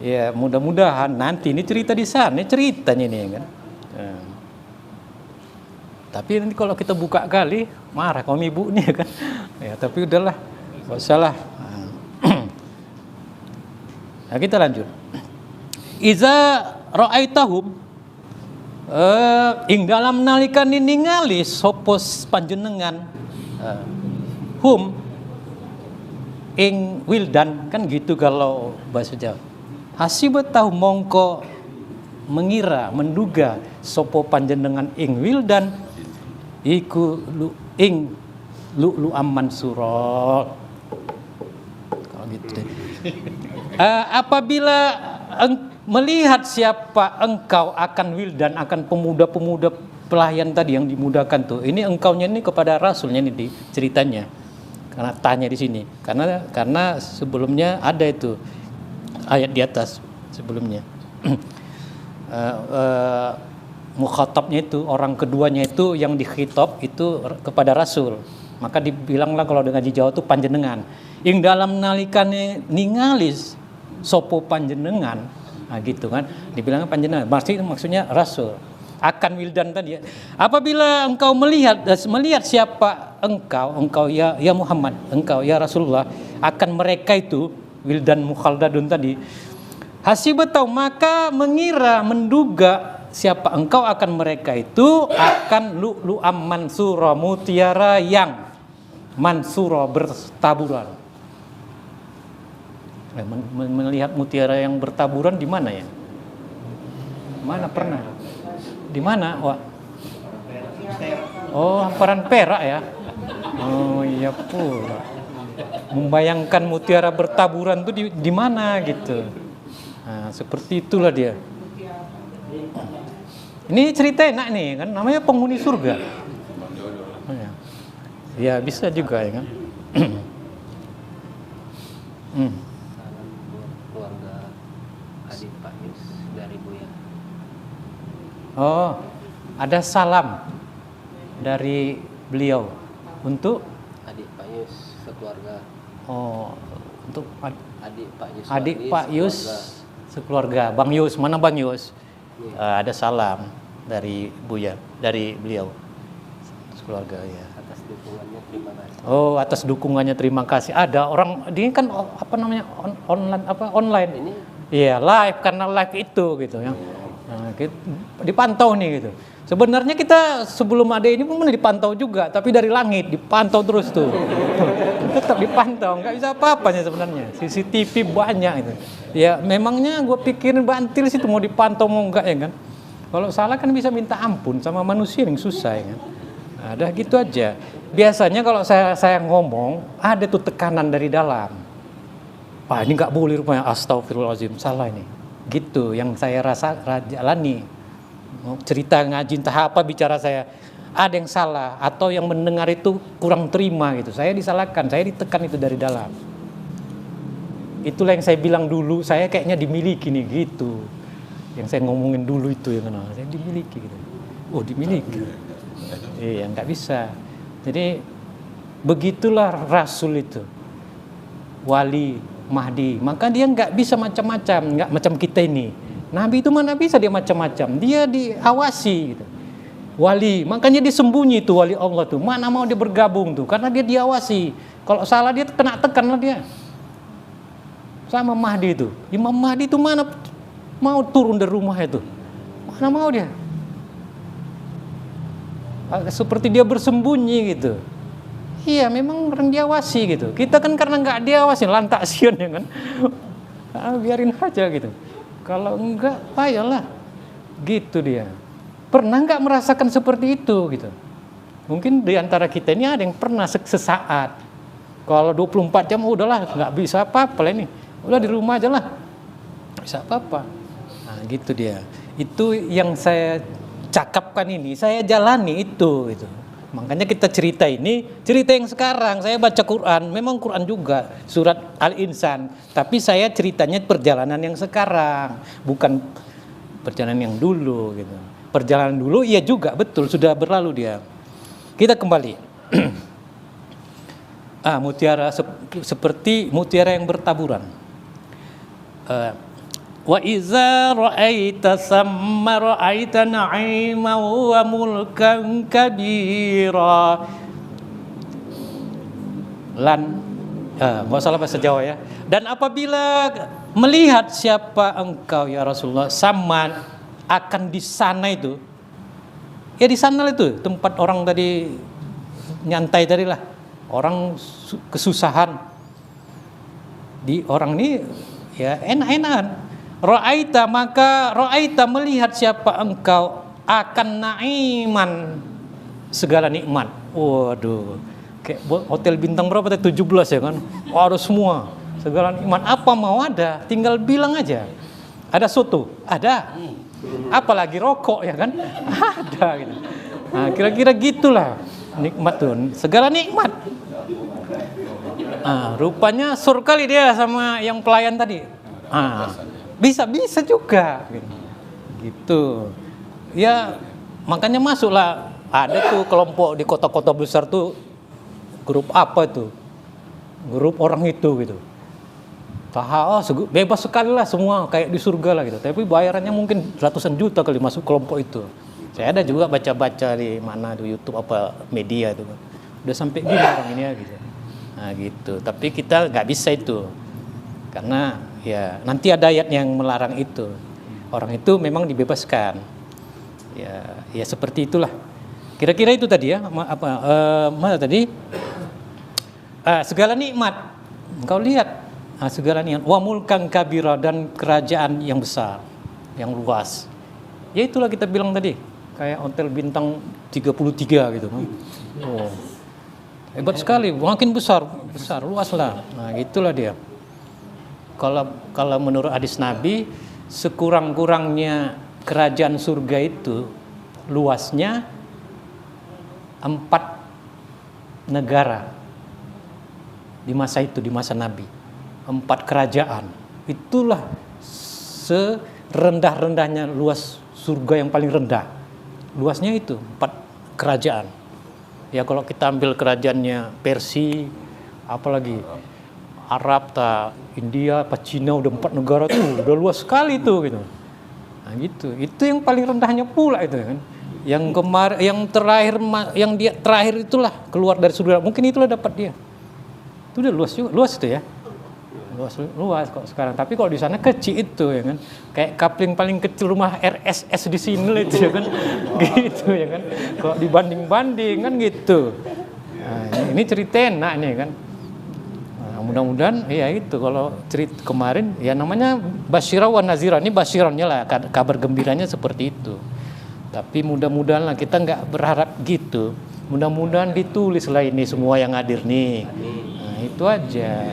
Ya mudah-mudahan nanti ini cerita di sana, ceritanya ini ya kan. Tapi nanti kalau kita buka kali marah kaum ibu nih kan. Ya, tapi udahlah, nggak usah lah. Nah, kita lanjut. Iza ra'aitahum ing dalam nalikan ningali sopos panjenengan hum ing wildan, kan gitu kalau bahasa Jawa. Hasibatahu mongko mengira, menduga sopo panjenengan ing wildan iku ing lu aman surah. Kalau gitu deh. Apabila melihat siapa engkau akan wildan, akan pemuda-pemuda pelayan tadi yang dimudahkan tuh. Ini engkaunya ini kepada Rasulnya nih di ceritanya. Karena tanya di sini. Karena sebelumnya ada itu ayat di atas sebelumnya. Mukhatabnya itu orang keduanya itu yang dikhitab itu kepada Rasul. Maka dibilanglah kalau dengan di Jawa itu panjenengan. Ing dalam nalikane ningalis sopo panjenengan, nah gitu kan, dibilangnya panjenengan. Maksudnya Rasul. Akan wildan tadi ya. Apabila engkau melihat siapa engkau ya Muhammad, engkau ya Rasulullah, akan mereka itu wildan mukhaldadun tadi. Hasibatau maka mengira, menduga siapa engkau akan mereka itu akan lu'lu'am mansura, mutiara yang mansura bertaburan. Melihat mutiara yang bertaburan di mana ya? Mana pernah? Di mana, Wak? Oh, hamparan perak ya. Oh iya pula. Membayangkan mutiara bertaburan itu di mana gitu. Nah, seperti itulah dia. Ini cerita enak nih kan, namanya penghuni surga. Ya bisa juga ya kan. Keluarga adik Pak Yus dari Buya. Oh, ada salam dari beliau untuk Adik Pak Yus sekeluarga. Oh, untuk Adik Pak Yus. adik Pak Yus sekeluarga. Bang Yus, mana Bang Yus? Ada salam dari Buya, dari beliau sekeluarga ya. Atas dukungannya terima kasih. Oh, atas dukungannya terima kasih. Ada orang ini kan apa namanya online. Ini Iya, live karena live itu gitu ya. Nah, dipantau nih gitu. Sebenarnya kita sebelum ada ini pun dipantau juga, tapi dari langit dipantau terus tuh. Tetap dipantau, nggak bisa apa-apanya sebenarnya. CCTV banyak itu. Ya memangnya gue pikirin bantil sih mau dipantau mau enggak ya kan. Kalau salah kan bisa minta ampun sama manusia yang susah ya kan. Ada gitu aja. Biasanya kalau saya ngomong ada tuh tekanan dari dalam. Pak ini nggak boleh rupanya, astagfirullahaladzim, salah ini. Gitu yang saya rasa jalani. Cerita ngaji entah apa bicara saya ada yang salah atau yang mendengar itu kurang terima gitu. Saya disalahkan, saya ditekan itu dari dalam. Itulah yang saya bilang dulu, saya kayaknya dimiliki nih gitu. Yang saya ngomongin dulu itu ya kenal, saya dimiliki gitu. Oh dimiliki. Iya nggak bisa. Jadi begitulah Rasul itu, wali Mahdi. Maka dia nggak bisa macam-macam, nggak macam kita ini. Nabi itu mana bisa dia macam-macam, dia diawasi gitu. Wali, makanya dia sembunyi tuh wali Allah tuh. Mana mau dia bergabung tuh, karena dia diawasi. Kalau salah dia kena tekan lah dia. Sama Mahdi itu, Imam Mahdi itu mana mau turun dari rumah itu, mana mau dia. Seperti dia bersembunyi gitu. Iya, memang orang diawasi gitu. Kita kan karena nggak diawasi, lantak sion ya kan. Biarin aja gitu. Kalau enggak, ayolah. Gitu dia. Pernah nggak merasakan seperti itu gitu? Mungkin di antara kita ini ada yang pernah sesaat. Kalau 24 jam udahlah, nggak bisa apa-apa lah ini. Udah di rumah aja lah. Bisa apa-apa. Nah, gitu dia. Itu yang saya cakapkan ini, saya jalani itu gitu. Makanya kita cerita ini, cerita yang sekarang. Saya baca Quran, memang Quran juga, surat Al-Insan. Tapi saya ceritanya perjalanan yang sekarang, bukan perjalanan yang dulu gitu. Perjalanan dulu iya juga, betul, sudah berlalu dia. Kita kembali. Mutiara seperti mutiara yang bertaburan. Wa iza ra'aita thamma ra'aita na'iman wa mulkan kabira. Nggak salah bahasa Jawa ya. Dan apabila melihat siapa engkau ya Rasulullah, sama akan di sana itu, ya di sana itu tempat orang tadi nyantai tadi lah, orang kesusahan, di orang ini ya enak-enakan. Ra'aita, maka ra'aita melihat siapa engkau akan na'iman, segala nikmat. Waduh, kayak hotel bintang berapa tadi, 17 ya kan, ada semua segala nikmat, apa mau ada, tinggal bilang aja. Ada soto, ada, apalagi rokok ya kan, ada gitu. Nah, kira-kira gitulah nikmat tuh, segala nikmat. Rupanya sur kali dia sama yang pelayan tadi. Bisa juga gitu. Ya makanya masuklah, ada tuh kelompok di kota-kota besar tuh, grup apa itu, grup orang itu gitu. Bebas sekali lah semua, kayak di surga lah gitu. Tapi bayarannya mungkin ratusan juta kali masuk kelompok itu. Saya ada juga baca-baca di mana, di YouTube apa media itu, udah sampai gini orang ini ya gitu. Nah gitu. Tapi kita nggak bisa itu, karena ya nanti ada ayat yang melarang itu. Orang itu memang dibebaskan. Ya seperti itulah. Kira-kira itu tadi ya. Mana tadi? Segala nikmat. Engkau lihat, segala nikmat. Wa mulkan kabira, dan kerajaan yang besar, yang luas. Ya itulah kita bilang tadi, kayak hotel bintang 33 gitu kan. Oh. Hebat sekali, makin besar, luas lah. Nah, itulah dia. Kalau menurut hadis Nabi, sekurang-kurangnya kerajaan surga itu luasnya 4 negara di masa itu, di masa Nabi. 4 kerajaan. Itulah serendah-rendahnya luas surga yang paling rendah. Luasnya itu 4 kerajaan. Ya kalau kita ambil kerajaannya Persia, apalagi Arab, India, Cina, udah 4 negara tuh, udah luas sekali tuh gitu. Nah gitu, itu yang paling rendahnya pula itu kan. Yang kemarin, yang dia terakhir itulah keluar dari surga, mungkin itulah dapat dia. Itu udah luas juga, luas itu ya. Luas kok sekarang. Tapi kalau di sana kecil itu ya kan, kayak kapling paling kecil rumah RSS di sini lah itu ya kan, gitu ya kan. Kalau dibanding-banding kan gitu. Nah, ini cerita enak nih kan. Mudah-mudahan ya itu, kalau cerita kemarin ya namanya basyira wa nazira, ini basyirannya lah, kabar gembiranya seperti itu. Tapi mudah-mudahan lah, kita nggak berharap gitu, mudah-mudahan ditulis lah ini semua yang hadir nih. Nah itu aja.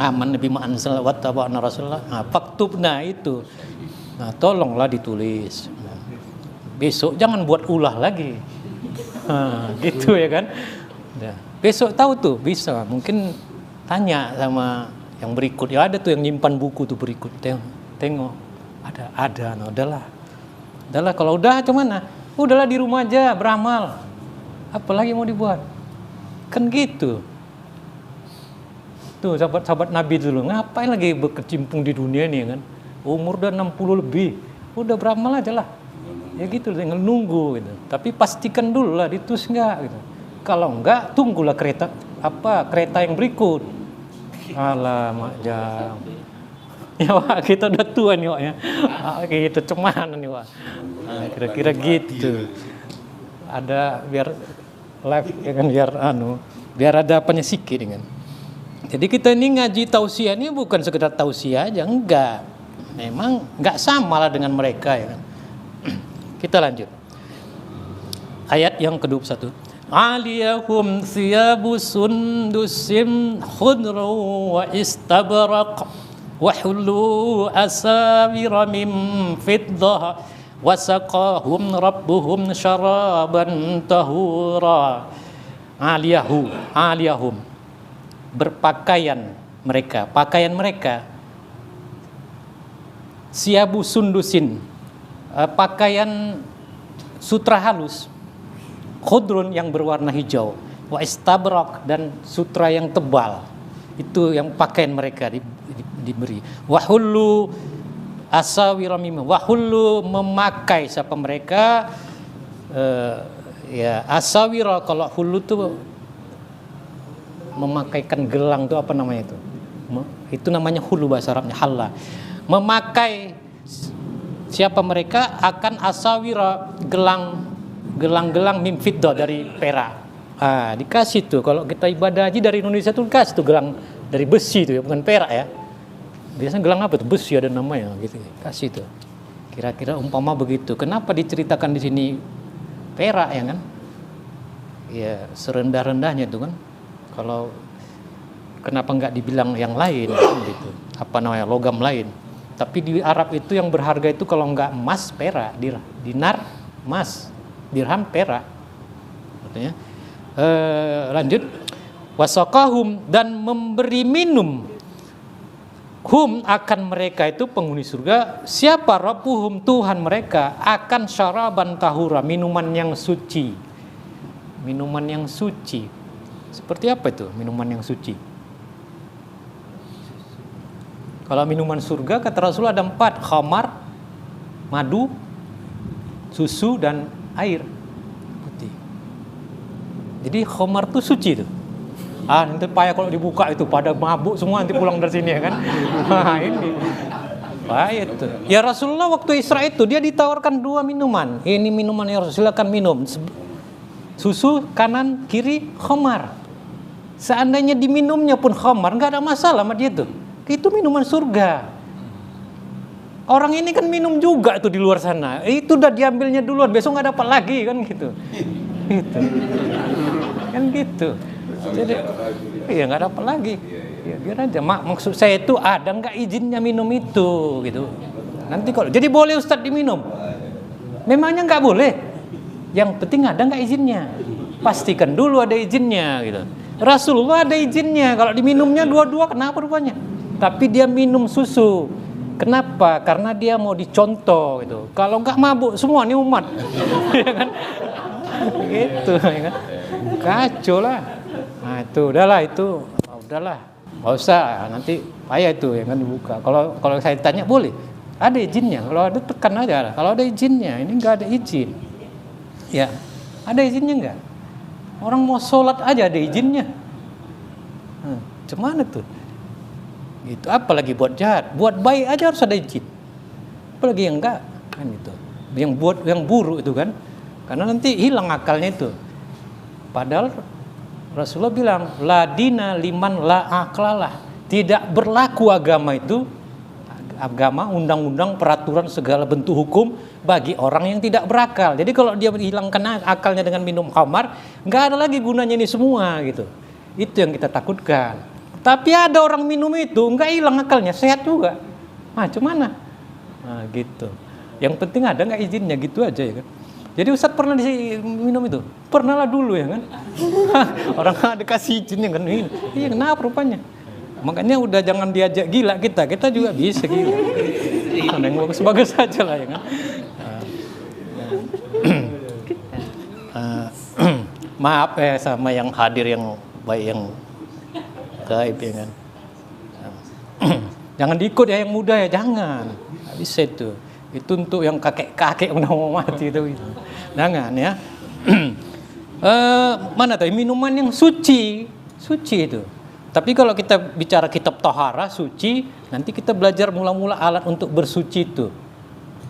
Aman nabi ma'anzal wa taba'na rasulullah. Nah faktubna itu, nah tolonglah ditulis. Nah, besok jangan buat ulah lagi. Gitu ya kan. Nah, besok tahu tuh, bisa mungkin tanya sama yang berikut, ya ada tuh yang nyimpan buku tuh berikut, tengok ada, nah udahlah kalau udah cuman udahlah di rumah aja beramal, apalagi mau dibuat kan gitu. Tuh sahabat Nabi dulu ngapain lagi berkecimpung di dunia nih kan, umur udah 60 lebih, udah beramal aja lah ya gitu, tinggal nunggu gitu. Tapi pastikan dulu lah ditulis enggak gitu. Kalau enggak, tunggulah kereta yang berikut. Alamak jam. Ya Wak, kita udah tua nih Wak ya. Gitu cuman nih Wak. Nah, kira-kira gitu. Ada biar live ya kan, biar ada apanya sikit kan. Jadi kita ini ngaji tausiah ini bukan sekedar tausiah aja, enggak. Memang enggak sama lah dengan mereka ya kan. Kita lanjut. Ayat yang ke-21. Aliyahum thiyabu sundusim khudru wa istabraq wa hullu asawira min fiddah wa saqahum rabbuhum syaraban tahura. Aliyahum berpakaian mereka, pakaian mereka siabu sundusin, pakaian sutra halus, khudrun yang berwarna hijau, wa istabrak dan sutra yang tebal. Itu yang pakaian mereka diberi. Wahullu asawira mim, wahullu memakai siapa mereka ya asawira, kalau hulu tuh memakaikan gelang tuh apa namanya itu? Itu namanya hulu bahasa Arabnya, halla. Memakai siapa mereka akan asawira, gelang-gelang mim fiddah, dari perak. Dikasih tuh kalau kita ibadah haji dari Indonesia tuh dikasih tuh gelang dari besi tuh ya, bukan perak ya. Biasanya gelang apa tuh? Besi ada namanya gitu. Kasih tuh. Kira-kira umpama begitu. Kenapa diceritakan di sini perak ya kan? Ya serendah-rendahnya tuh kan. Kalau kenapa nggak dibilang yang lain gitu? Apa namanya, logam lain? Tapi di Arab itu yang berharga itu kalau nggak emas perak, dinar emas, dirham perak. Artinya lanjut, wasaqahum, dan memberi minum hum akan mereka itu penghuni surga, siapa rabbuhum, Tuhan mereka, akan syaraban tahura, minuman yang suci. Minuman yang suci. Seperti apa itu minuman yang suci? Kalau minuman surga kata Rasul ada 4, khamar, madu, susu, dan air putih. Jadi khamar itu suci itu. Nanti payah kalau dibuka itu pada mabuk semua nanti pulang dari sini ya kan. Ini payah itu. Ya Rasulullah waktu Isra itu dia ditawarkan 2 minuman. Ini minuman yang silakan minum. Susu kanan kiri khamar. Seandainya diminumnya pun khamar, nggak ada masalah sama dia tuh. Itu minuman surga. Orang ini kan minum juga itu di luar sana. Itu udah diambilnya duluan, besok nggak dapat lagi kan gitu. Gitu. Kan gitu. Jadi ya nggak dapat lagi. Ya biar aja. Maksud saya itu ada nggak izinnya minum itu gitu. Nanti kalau jadi boleh Ustadz diminum. Memangnya nggak boleh. Yang penting ada nggak izinnya. Pastikan dulu ada izinnya gitu. Rasulullah ada izinnya. Kalau diminumnya dua-dua kenapa rupanya? Tapi dia minum susu. Kenapa? Karena dia mau dicontoh gitu. Kalau nggak mabuk semua nih umat. Ya kan? Gitu ya kan. Kacau lah. Nah itu udahlah nggak usah, nanti payah itu ya kan dibuka. Kalau saya tanya boleh, ada izinnya. Kalau ada tekan aja. Kalau ada izinnya, ini nggak ada izin. Ya, ada izinnya nggak? Orang mau sholat aja ada izinnya. Cuman tuh, gitu. Apalagi buat jahat, buat baik aja harus ada izin. Apalagi yang enggak, kan gitu. Yang buruk itu kan, karena nanti hilang akalnya itu. Padahal Rasulullah bilang, la dina liman la aklalah. Tidak berlaku agama itu, agama, undang-undang, peraturan, segala bentuk hukum bagi orang yang tidak berakal. Jadi kalau dia menghilangkan akalnya dengan minum khamar, nggak ada lagi gunanya ini semua gitu. Itu yang kita takutkan. Tapi ada orang minum itu nggak hilang akalnya, sehat juga. Cuman nah gitu. Yang penting ada nggak izinnya, gitu aja ya kan. Jadi Ustadz pernah minum itu? Pernah lah dulu ya kan. Orang ada kasih izinnya kan. Iya kenapa rupanya? Makanya udah jangan diajak gila kita juga bisa gila. Ada yang bagus-bagus saja lah ya kan. Maaf sama yang hadir yang baik, yang gaib ya kan. Jangan diikut ya yang muda ya, jangan. Nggak bisa itu. Itu untuk yang kakek-kakek udah mau mati itu. Jangan ya. Mana tuh minuman yang suci itu. Tapi kalau kita bicara kitab Tohara suci, nanti kita belajar mula-mula alat untuk bersuci itu.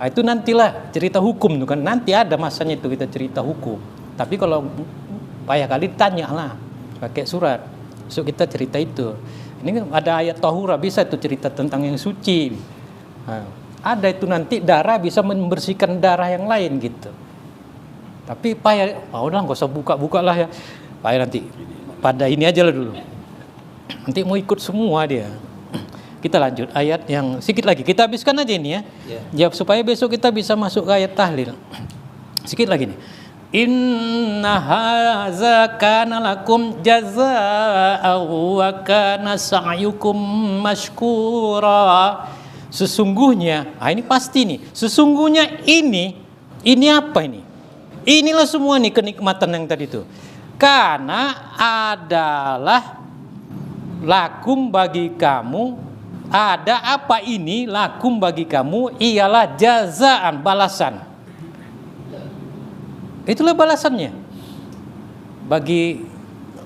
Itu nantilah cerita hukum tuh kan. Nanti ada masanya itu kita cerita hukum. Tapi kalau payah kali tanya lah, pakai surat. So kita cerita itu. Ini kan ada ayat Tohara bisa itu cerita tentang yang suci. Ada itu nanti darah bisa membersihkan darah yang lain gitu. Tapi payah, udah nggak usah buka-buka lah ya. Payah nanti pada ini aja lah dulu. Nanti mau ikut semua dia. Kita lanjut ayat yang sedikit lagi. Kita habiskan aja ini ya. Ya supaya besok kita bisa masuk ke ayat tahlil. Sedikit lagi nih. Inna haza kana lakum jazaa'an wa kana sa'yukum mashkura. Sesungguhnya, ini pasti nih. Sesungguhnya ini apa ini? Inilah semua nih kenikmatan yang tadi itu. Karena adalah lakum bagi kamu ada apa ini lakum bagi kamu ialah jazaan, balasan. Itulah balasannya. Bagi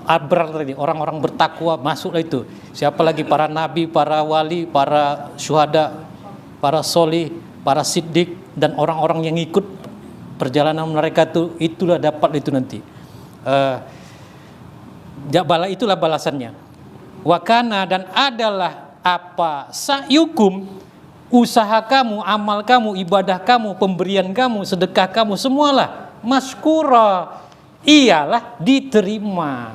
abrar tadi, orang-orang bertakwa masuklah itu. Siapa lagi para nabi, para wali, para syuhada, para solih, para siddiq, dan orang-orang yang ikut perjalanan mereka itu, itulah dapat itu nanti. Itulah balasannya. Wakana, dan adalah apa sa'yukum, usaha kamu, amal kamu, ibadah kamu, pemberian kamu, sedekah kamu, semualah maskura, ialah diterima.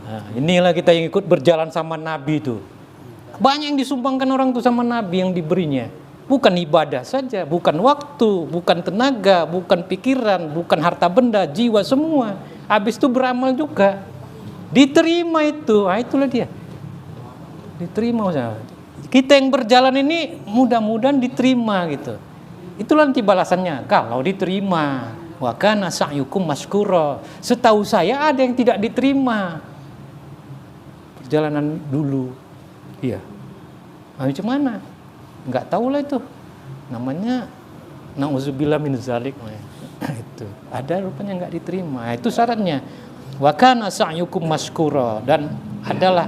Nah, inilah kita yang ikut berjalan sama Nabi itu. Banyak yang disumbangkan orang itu sama Nabi yang diberinya. Bukan ibadah saja, bukan waktu, bukan tenaga, bukan pikiran, bukan harta benda, jiwa, semua. Habis itu beramal juga. Diterima itu. Nah, itulah dia. Diterima. Kita yang berjalan ini mudah-mudahan diterima gitu. Itulah nanti balasannya. Kalau diterima, wa kana sa'yukum maskura. Setahu saya ada yang tidak diterima. Perjalanan dulu. Iya. Nah, macam mana? Enggak tahu lah itu. Namanya na'udzubillah min zalik. Itu. Ada rupanya enggak diterima. Itu syaratnya. Wa kana sa'yukum maskura, dan adalah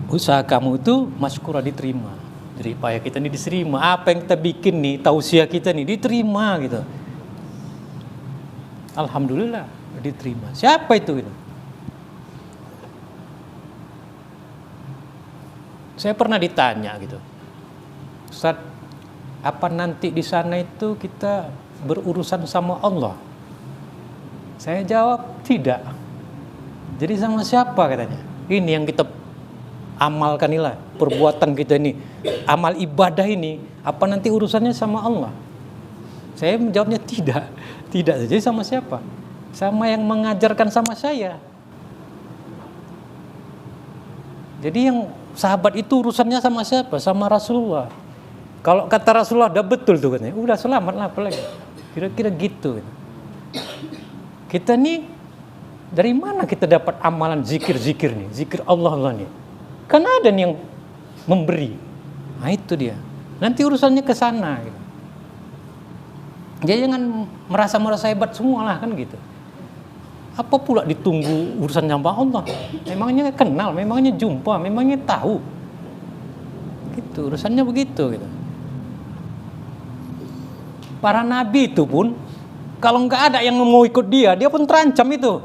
usaha kamu itu maskura, diterima. Jadi upaya kita ini diterima. Apa yang kita bikin nih, tausiah kita nih diterima gitu. Alhamdulillah diterima. Siapa itu gitu? Saya pernah ditanya gitu, Ustaz, apa nanti di sana itu kita berurusan sama Allah? Saya jawab tidak. Jadi sama siapa katanya? Ini yang kita amalkan inilah, perbuatan kita ini, amal ibadah ini, apa nanti urusannya sama Allah? Saya menjawabnya tidak. Tidak. Jadi sama siapa? Sama yang mengajarkan sama saya. Jadi yang sahabat itu urusannya sama siapa? Sama Rasulullah. Kalau kata Rasulullah udah betul tuh katanya, udah selamat lah, apalagi. Kira-kira gitu. Kita nih dari mana kita dapat amalan zikir-zikir nih, zikir Allah nih? Kan ada nih yang memberi. Nah itu dia. Nanti urusannya ke sana. Gitu. Jadi jangan merasa hebat semua lah kan gitu. Apa pula ditunggu urusan sama Allah? Memangnya kenal, memangnya jumpa, memangnya tahu. Gitu, urusannya begitu gitu. Para nabi itu pun kalau nggak ada yang mau ikut dia pun terancam itu.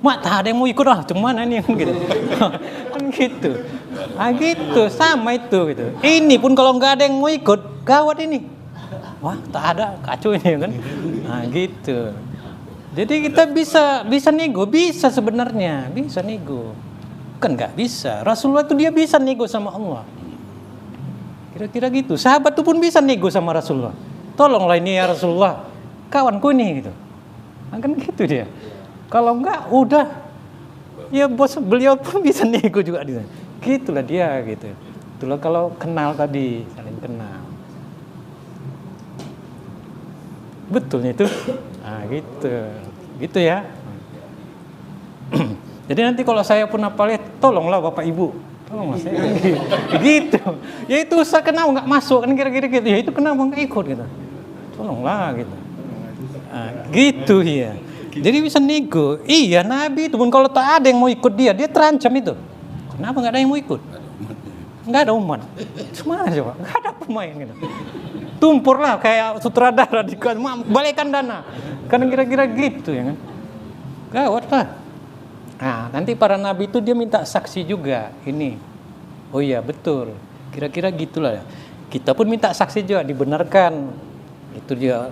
Mak, tak ada yang mau ikut lah, cuman ini gitu. Kan gitu. Nah gitu, sama itu gitu. Ini pun kalau nggak ada yang mau ikut, gawat ini. Wah, tak ada, kacau ini kan. Nah gitu. Jadi kita bisa nego, bisa sebenarnya, bisa nego. Bukan nggak bisa. Rasulullah itu dia bisa nego sama Allah. Kira-kira gitu. Sahabat itu pun bisa nego sama Rasulullah. Tolonglah ini ya Rasulullah, kawanku ini gitu. Nah, kan gitu dia. Kalau enggak, udah. Ya bos beliau pun bisa nego juga dia. Gitulah dia gitu. Itulah kalau kenal tadi, saling kenal. Betulnya itu. Nah gitu. Gitu ya. Jadi nanti kalau saya pun apa tolonglah Bapak Ibu. Tolonglah saya. Gitu. Ya itu usah kenal enggak masuk kan kira-kira gitu. Ya itu kenapa enggak ikut gitu. Tolonglah gitu. Nah, gitu ya. Jadi bisa nego. Iya Nabi itu pun kalau tak ada yang mau ikut dia terancam itu. Kenapa nggak ada yang mau ikut? Nggak ada umat. Semana coba? Nggak ada pemain gitu. Tumpur lah kayak sutradara di balikkan dana. Kan kira-kira gitu ya kan. Gawat lah. Nah nanti para nabi itu dia minta saksi juga. Ini. Oh iya betul. Kira-kira gitulah. Kita pun minta saksi juga dibenarkan. Itu dia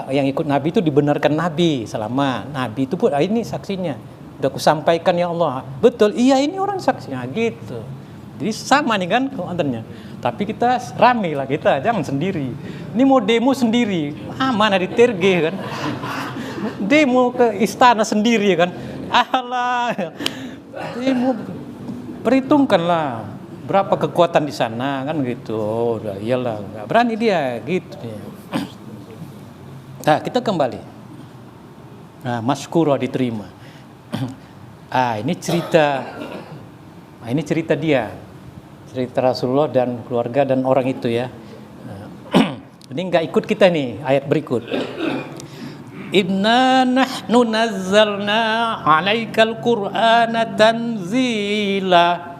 yang ikut Nabi itu dibenarkan Nabi selama Nabi itu pun ini saksinya udah aku sampaikan ya Allah betul iya ini orang saksinya gitu. Jadi sama nih kan kontennya, tapi kita rame lah, kita jangan sendiri. Ini mau demo sendiri, mana diterge kan, demo ke istana sendiri kan, alah demo perhitungkan lah berapa kekuatan di sana kan gitu. Udah iyalah nggak berani dia gitu ya. Nah, kita kembali. Nah, maskura diterima. Ini cerita dia. cerita Rasulullah dan keluarga dan orang itu ya. Ini nggak ikut kita nih ayat berikut. Inna nahnu nazzalna 'alaikal qur'ana tanzila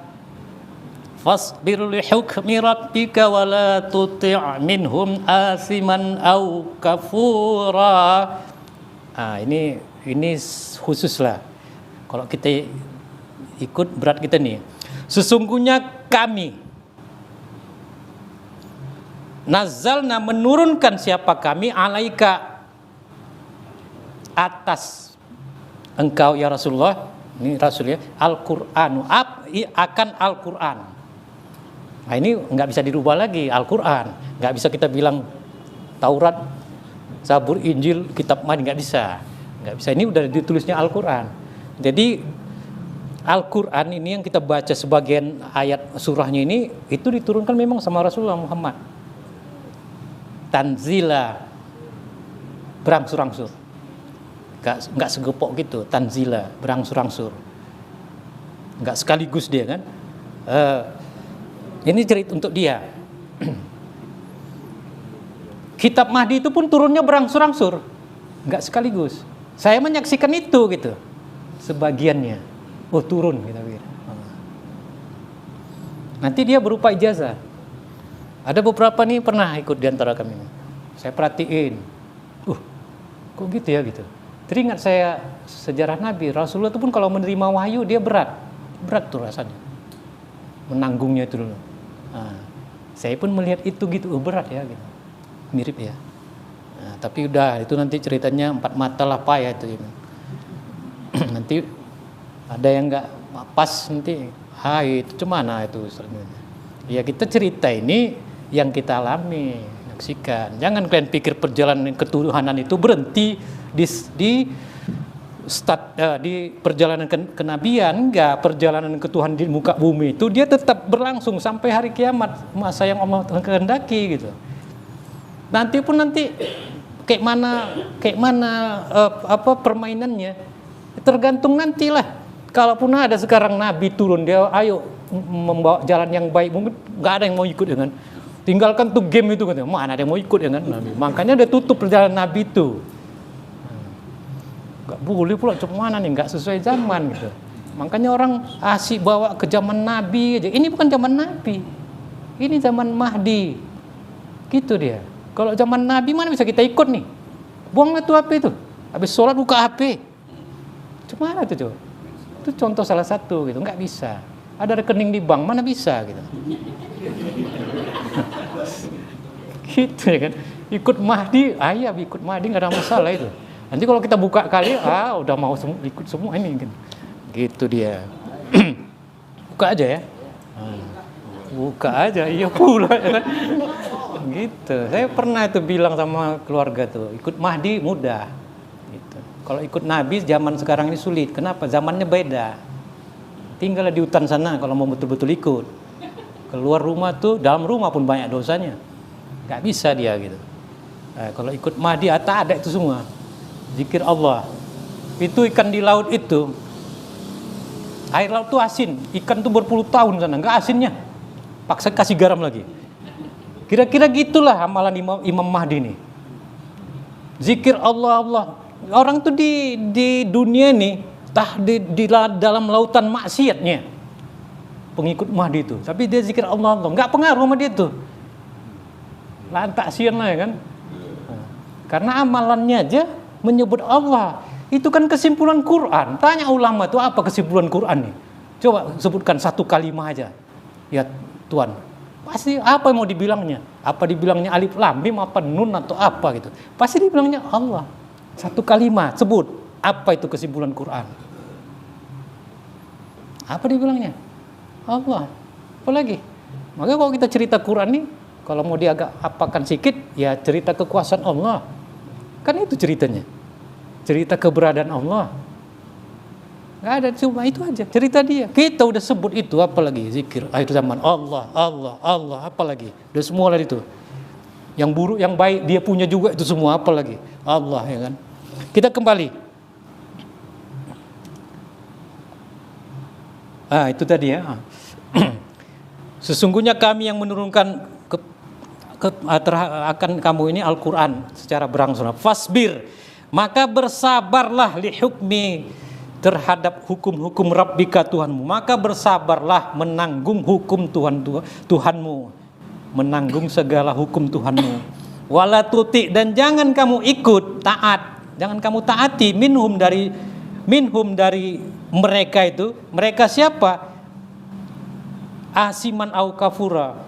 fasbir li hukmi rabbika wa la tuti' minhum asiman aw kafura. Ini khusus lah. Kalau kita ikut berat kita nih. Sesungguhnya kami nazzalna menurunkan siapa kami alaika atas engkau ya Rasulullah, ini Rasul ya, Al-Qur'anu akan Al-Qur'an. Nah ini nggak bisa dirubah lagi Al-Qur'an, nggak bisa kita bilang Taurat, Zabur, Injil, Kitab Mahdi, nggak bisa. Ini udah ditulisnya Al-Qur'an. Jadi Al-Qur'an ini yang kita baca sebagian ayat surahnya ini itu diturunkan memang sama Rasulullah Muhammad. Tanzila, berangsur-angsur. Nggak segepok gitu, tanzila, berangsur-angsur. Nggak sekaligus dia kan. Ini cerita untuk dia. Kitab Mahdi itu pun turunnya berangsur-angsur, nggak sekaligus. Saya menyaksikan itu gitu, sebagiannya. Oh turun kita pikir. Nanti dia berupa ijazah. Ada beberapa nih pernah ikut di antara kami. Saya perhatiin, kok gitu ya gitu. Teringat saya sejarah Nabi, Rasulullah itu pun kalau menerima wahyu dia berat tuh rasanya, menanggungnya itu dulu. Saya pun melihat itu gitu, berat ya gitu, mirip ya. Tapi udah itu nanti ceritanya 4 mata lah payah itu. Nanti ada yang nggak pas nanti, itu cemana itu sebenarnya. Ya kita cerita ini yang kita alami, saksikan. Jangan kalian pikir perjalanan ketuhanan itu berhenti di perjalanan kenabian. Enggak, perjalanan ke Tuhan di muka bumi itu dia tetap berlangsung sampai hari kiamat, masa yang Allah kehendaki gitu. Nanti kayak mana permainannya tergantung nantilah. Kalaupun ada sekarang Nabi turun, dia ayo membawa jalan yang baik, mungkin nggak ada yang mau ikut dengan tinggalkan tuh game itu, katanya mana ada yang mau ikut dengan Nabi. Makanya dia tutup perjalanan Nabi itu. Nggak boleh pula, cuman nih nggak sesuai zaman gitu. Makanya orang asik bawa ke zaman Nabi aja. Ini bukan zaman Nabi, ini zaman Mahdi. Gitu dia. Kalau zaman Nabi mana bisa kita ikut nih? Buanglah tuh HP itu. Habis sholat buka HP. Cuma itu coba. Itu contoh salah satu gitu, nggak bisa. Ada rekening di bank mana bisa gitu. Gitu ya kan. Ikut Mahdi, ikut Mahdi nggak ada masalah itu. Nanti kalau kita buka kali, udah mau ikut semua ini gitu. Gitu dia. Buka aja ya. Buka aja, iya pula ya kan. Gitu. Saya pernah itu bilang sama keluarga tuh, ikut Mahdi mudah. Gitu. Kalau ikut Nabi zaman sekarang ini sulit. Kenapa? Zamannya beda. Tinggallah di hutan sana kalau mau betul-betul ikut. Keluar rumah tuh, dalam rumah pun banyak dosanya. Gak bisa dia gitu. Kalau ikut Mahdi, ada itu semua. Zikir Allah. Itu ikan di laut itu, air laut tuh asin. Ikan tuh berpuluh tahun sana, gak asinnya. Paksa kasih garam lagi. Kira-kira gitulah amalan Imam Mahdi nih. Zikir Allah. Orang tuh di dunia nih, di dalam lautan maksiatnya, pengikut Mahdi itu. Tapi dia zikir Allah. Nggak pengaruh sama dia tuh. Lantak sian lah ya kan. Karena amalannya aja menyebut Allah. Itu kan kesimpulan Quran. Tanya ulama tuh apa kesimpulan Quran nih? Coba sebutkan satu kalimat aja. Ya Tuhan. Pasti apa yang mau dibilangnya? Apa dibilangnya alif lam mim, apa nun atau apa gitu? Pasti dibilangnya Allah. Satu kalimat sebut. Apa itu kesimpulan Quran? Apa dibilangnya? Allah. Apa lagi? Maka kalau kita cerita Quran nih, kalau mau diagak apakan sedikit, ya cerita kekuasaan Allah. Kan itu ceritanya. Cerita keberadaan Allah. Nggak ada, cuma itu aja cerita dia. Kita udah sebut itu, apalagi zikir akhir zaman Allah, apalagi udah semua lah itu. Yang buruk, yang baik dia punya juga itu semua, apalagi Allah ya kan. Kita kembali. Itu tadi ya. Sesungguhnya kami yang menurunkan akan kamu ini Al-Quran secara berangsur. Fasbir, maka bersabarlah li hukmi, terhadap hukum-hukum Rabbika Tuhanmu. Maka bersabarlah menanggung hukum Tuhanmu, menanggung segala hukum Tuhanmu. Wala tuti, dan jangan kamu ikut taat, jangan kamu taati minhum dari mereka itu. Mereka siapa? Asiman au kafura,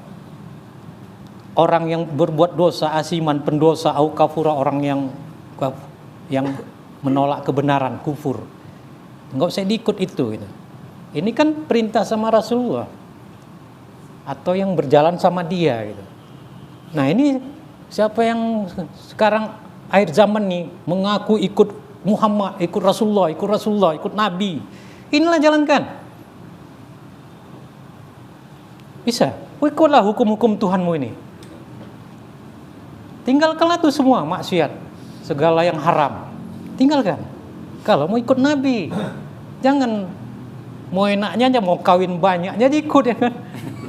orang yang berbuat dosa, asiman pendosa, au kafura, orang yang menolak kebenaran, kufur. Enggak usah diikut itu gitu. Ini kan perintah sama Rasulullah atau yang berjalan sama dia gitu. Nah, ini siapa yang sekarang akhir zaman nih mengaku ikut Muhammad, ikut Rasulullah, ikut Nabi. Inilah jalankan. Bisa. Ikutlah hukum-hukum Tuhanmu ini. Tinggalkanlah tuh semua maksiat, segala yang haram. Tinggalkan. Kalau mau ikut Nabi, jangan mau enaknya aja, mau kawin banyak jadi ikut ya kan?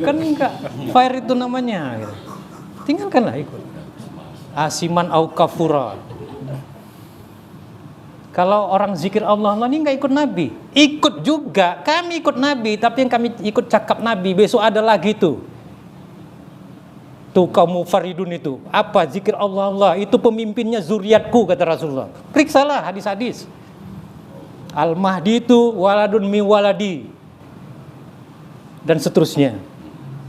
Kan enggak fair itu namanya gitu. Tinggalkanlah ikut. Asiman au kafura. Kalau orang zikir Allah ini enggak ikut Nabi, ikut juga. Kami ikut Nabi, tapi yang kami ikut cakap Nabi. Besok ada lagi tuh kaum mufaridun itu. Apa zikir Allah itu pemimpinnya zuriatku, kata Rasulullah. Periksalah hadis-hadis. Al-Mahdi itu waladun mi waladi dan seterusnya.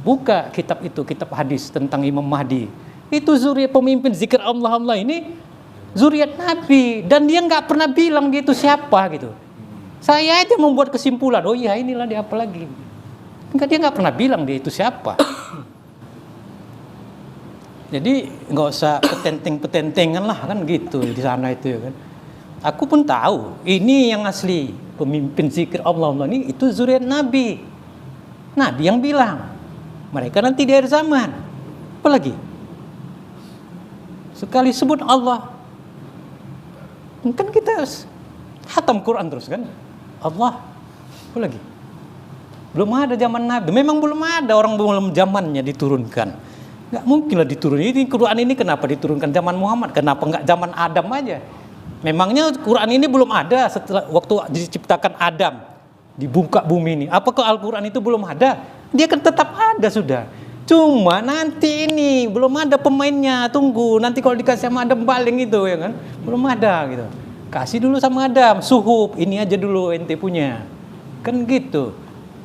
Buka kitab itu, kitab hadis tentang Imam Mahdi. Itu zuriat pemimpin zikir Allah ini zuriat Nabi, dan dia nggak pernah bilang dia itu siapa gitu. Saya aja membuat kesimpulan, oh iya inilah dia apa lagi. Dia nggak pernah bilang dia itu siapa. Jadi nggak usah petentengan lah kan gitu di sana itu ya kan. Aku pun tahu ini yang asli pemimpin zikir Allah ini itu zuriat Nabi. Nabi yang bilang mereka nanti di akhir zaman. Apalagi sekali sebut Allah, kan kita khatam Quran terus kan. Allah, apalagi belum ada zaman Nabi. Memang belum ada, orang belum zamannya diturunkan. Nggak mungkin lah diturunkan. Ini Quran ini kenapa diturunkan zaman Muhammad? Kenapa nggak zaman Adam aja? Memangnya Quran ini belum ada setelah waktu diciptakan Adam di muka bumi ini. Apakah Al-Quran itu belum ada? Dia kan tetap ada sudah. Cuma nanti ini belum ada pemainnya. Tunggu nanti kalau dikasih sama Adam baling itu ya kan, belum ada gitu. Kasih dulu sama Adam, suhub ini aja dulu ente punya. Kan gitu.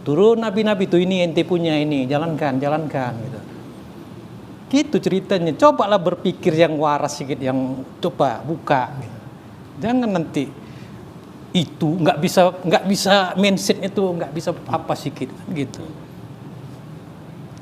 Turun nabi-nabi itu ini ente punya ini, jalankan gitu. Gitu ceritanya. Cobalah berpikir yang waras sedikit, yang coba buka. Gitu. Jangan nanti itu nggak bisa mindset itu nggak bisa apa sedikit gitu.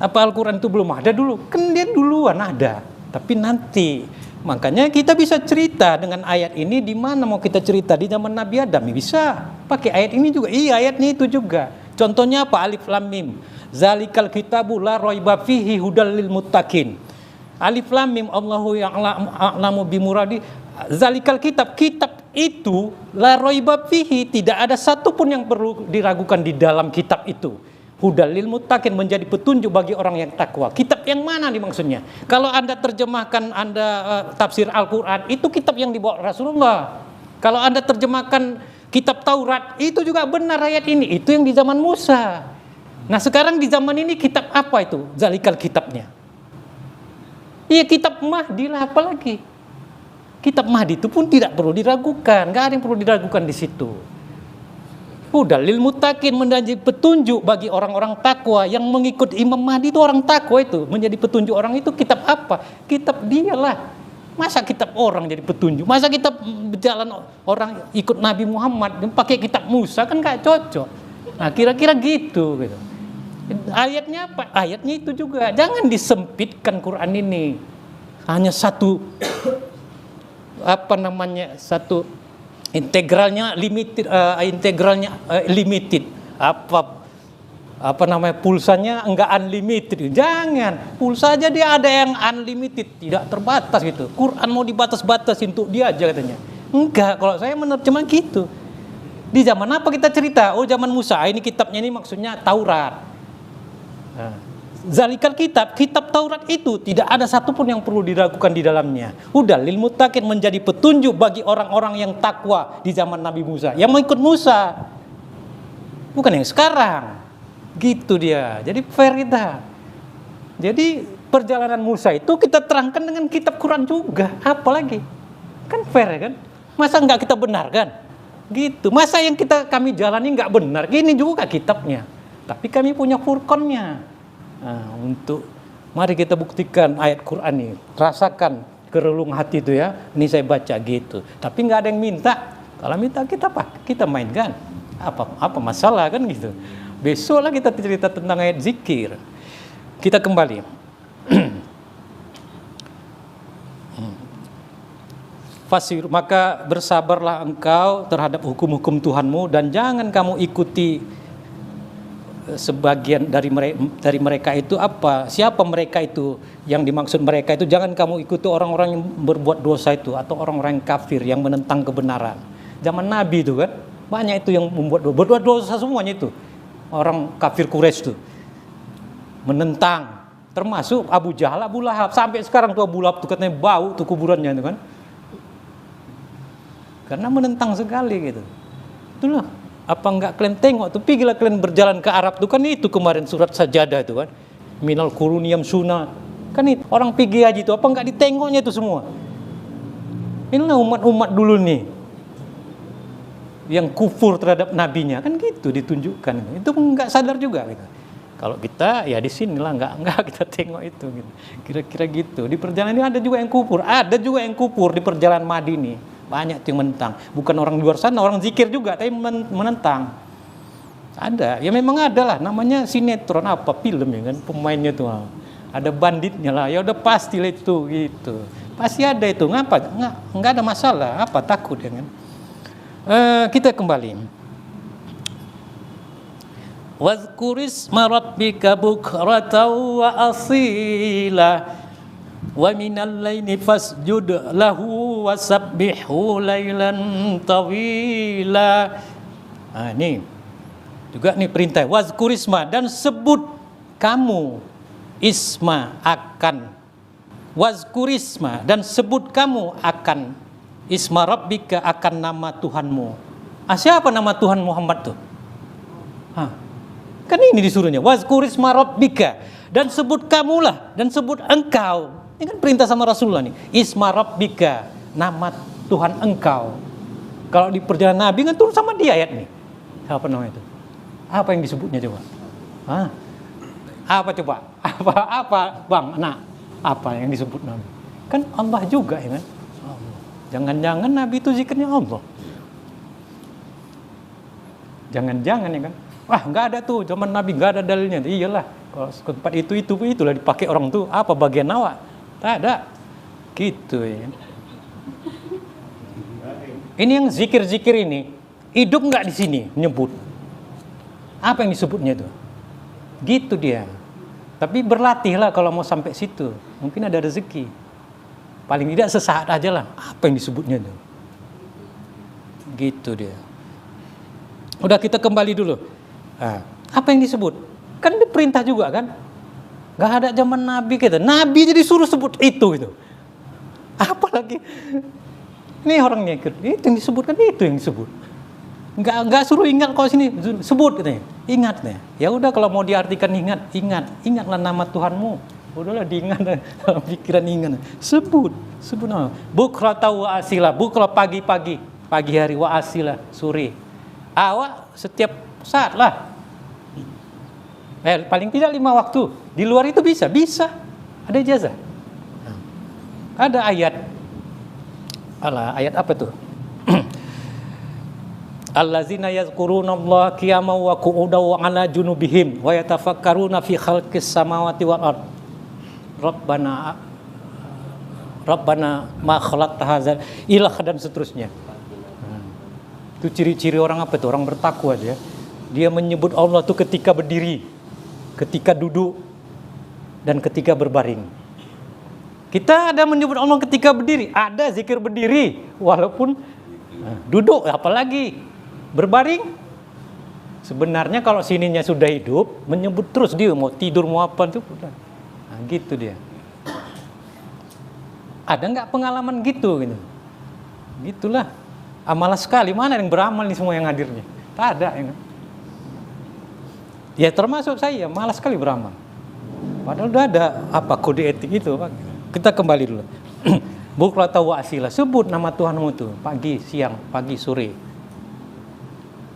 Apa Al-Quran itu belum ada dulu? Kan dia duluan ada, tapi nanti. Makanya kita bisa cerita dengan ayat ini di mana mau kita cerita di zaman Nabi Adam bisa pakai ayat ini juga. Iya ayatnya itu juga. Contohnya apa? Alif Lam Mim. Zalikal kitabu la raiba fihi hudal lil muttaqin. Alif Lam Mim Allahu ya'lamu bimuradi. Zalikal kitab itu la raiba fihi, tidak ada satupun yang perlu diragukan di dalam kitab itu. Hudal lil muttaqin, menjadi petunjuk bagi orang yang takwa. Kitab yang mana nih maksudnya? Kalau Anda terjemahkan tafsir Al-Quran, itu kitab yang dibawa Rasulullah. Kalau Anda terjemahkan kitab Taurat, itu juga benar ayat ini. Itu yang di zaman Musa. Nah sekarang di zaman ini kitab apa itu? Zalikal kitabnya. Iya kitab Mahdi lah, apalagi. Kitab Mahdi itu pun tidak perlu diragukan. Gak ada yang perlu diragukan di situ. Hudal lil muttaqin, menjadi petunjuk bagi orang-orang takwa yang mengikut Imam Mahdi itu orang takwa itu, menjadi petunjuk orang itu kitab apa? Kitab dialah. Masa kitab orang jadi petunjuk? Masa kitab berjalan orang ikut Nabi Muhammad dan pakai kitab Musa kan gak cocok. Nah kira-kira gitu. Ayatnya apa? Ayatnya itu juga. Jangan disempitkan Quran ini. Hanya satu satu integralnya limited. Pulsanya enggak unlimited. Jangan. Pulsa aja dia ada yang unlimited, tidak terbatas gitu. Quran mau dibatas-batasin untuk dia aja katanya. Enggak, kalau saya menerjemah gitu. Di zaman apa kita cerita? Oh zaman Musa, ini kitabnya ini maksudnya Taurat. Nah, Zalikal kitab Taurat itu tidak ada satupun yang perlu diragukan di dalamnya. Udah lil muttaqin, menjadi petunjuk bagi orang-orang yang takwa di zaman Nabi Musa, yang mengikut Musa. Bukan yang sekarang. Gitu dia. Jadi fair kita. Jadi perjalanan Musa itu kita terangkan dengan kitab Quran juga. Apalagi? Kan fair ya kan? Masa enggak kita benarkan? Gitu. Masa yang kami jalani enggak benar? Gini juga kitabnya. Tapi kami punya Furqannya. Nah, mari kita buktikan ayat Quran ini, rasakan kerelung hati itu ya. Ini saya baca gitu. Tapi nggak ada yang minta. Kalau minta kita mainkan. Apa masalah kan gitu. Besok lah kita cerita tentang ayat zikir. Kita kembali. Fasir, maka bersabarlah engkau terhadap hukum-hukum Tuhanmu dan jangan kamu ikuti sebagian dari mereka itu apa? Siapa mereka itu? Yang dimaksud mereka itu jangan kamu ikuti orang-orang yang berbuat dosa itu atau orang-orang yang kafir yang menentang kebenaran. Zaman Nabi itu kan banyak itu yang berbuat dosa semuanya itu. Orang kafir Quraisy itu menentang, termasuk Abu Jahal, Abu Lahab. Sampai sekarang tuh Abu Lahab tuh katanya bau tuh kuburannya itu kan. Karena menentang sekali gitu. Itulah. Apa enggak kalian tengok tuh, pergilah kalian berjalan ke Arab tuh kan, itu kemarin surat Sajadah itu kan, minal quruniyam sunnah kan, itu orang pergi haji itu apa enggak ditengoknya itu semua. Inilah umat-umat dulu nih yang kufur terhadap nabinya kan, gitu ditunjukkan. Itu enggak sadar juga gitu. Kalau kita ya di sinilah enggak kita tengok itu gitu. Kira-kira gitu. Di perjalanan ini ada juga yang kufur di perjalanan Madini. Banyak yang menentang, bukan orang luar sana, orang zikir juga, tapi menentang. Ada, ya memang ada lah, namanya sinetron apa film ya kan, pemainnya tuh ada banditnya lah, ya udah pasti lah itu gitu, pasti ada itu, ngapa? Nggak ada masalah, apa takut ya kan? Kita kembali. Wazkuris marabbika bukratan wa asila. Wa minal laili fasjud lahu wasabbihu lailan tawila. Nah, ini juga nih perintah wazkurisma, dan sebut kamu isma akan wazkurisma, dan sebut kamu akan isma rabbika, akan nama Tuhanmu. Siapa nama Tuhan Muhammad tuh? Kan ini disuruhnya wazkurisma rabbika, dan sebut kamulah, dan sebut engkau. Ini kan perintah sama Rasulullah nih. Isma rabbika, nama Tuhan engkau. Kalau di perjalanan Nabi kan turun sama dia ayat nih. Apa namanya itu? Apa yang disebutnya coba? Apa coba? Apa Bang? Nah, apa yang disebut Nabi? Kan Allah juga ya kan? Jangan-jangan Nabi itu zikirnya Allah. Jangan-jangan ya kan? Wah, nggak ada tuh zaman Nabi, nggak ada dalilnya. Iyalah, kalau tempat itulah dipakai orang tuh apa bagian awak? Tak ada, gitu ya. Ini yang zikir-zikir ini hidup nggak di sini menyebut. Apa yang disebutnya itu? Gitu dia. Tapi berlatihlah kalau mau sampai situ. Mungkin ada rezeki. Paling tidak sesaat aja lah. Apa yang disebutnya itu? Gitu dia. Udah, kita kembali dulu. Apa yang disebut? Kan diperintah juga kan? Gak ada zaman Nabi kita. Nabi jadi suruh sebut itu gitu. Apalagi ini orangnya itu yang disebutkan, itu yang disebut. Gak suruh ingat kalau sini sebut katanya. Ingat nih. Ya udah, kalau mau diartikan ingatlah nama Tuhanmu. Udahlah diingat dalam pikiran, ingat. Sebut nama. Bukra tahu asila, bukra pagi hari, wa asila sore. Awak setiap saat lah. Paling tidak 5 waktu. Di luar itu bisa. Ada ijazah. Ada ayat. Ayat apa tuh? Allazina yazkurunallaha qiyaman wa qu'udan wa 'ala junubihim wa yatafakkaruna fi khalqis samawati wal ard. Rabbana ma khalaqta hadzal ilah, dan seterusnya. Itu ciri-ciri orang apa tuh? Orang bertakwa aja. Dia menyebut Allah tuh ketika berdiri, ketika duduk, dan ketika berbaring. Kita ada menyebut Allah ketika berdiri, ada zikir berdiri, walaupun duduk, apalagi berbaring. Sebenarnya kalau sininya sudah hidup, menyebut terus dia mau tidur mau apa tuh udah. Nah, gitu dia. Ada nggak pengalaman gitu? Gitulah. Malas sekali. Mana yang beramal nih semua yang hadirnya? Tak ada. Ya termasuk saya, malas sekali beramal. Padahal udah ada kode etik itu. Kita kembali dulu. Bukrata wa asila, sebut nama Tuhanmu itu pagi, siang, pagi, sore.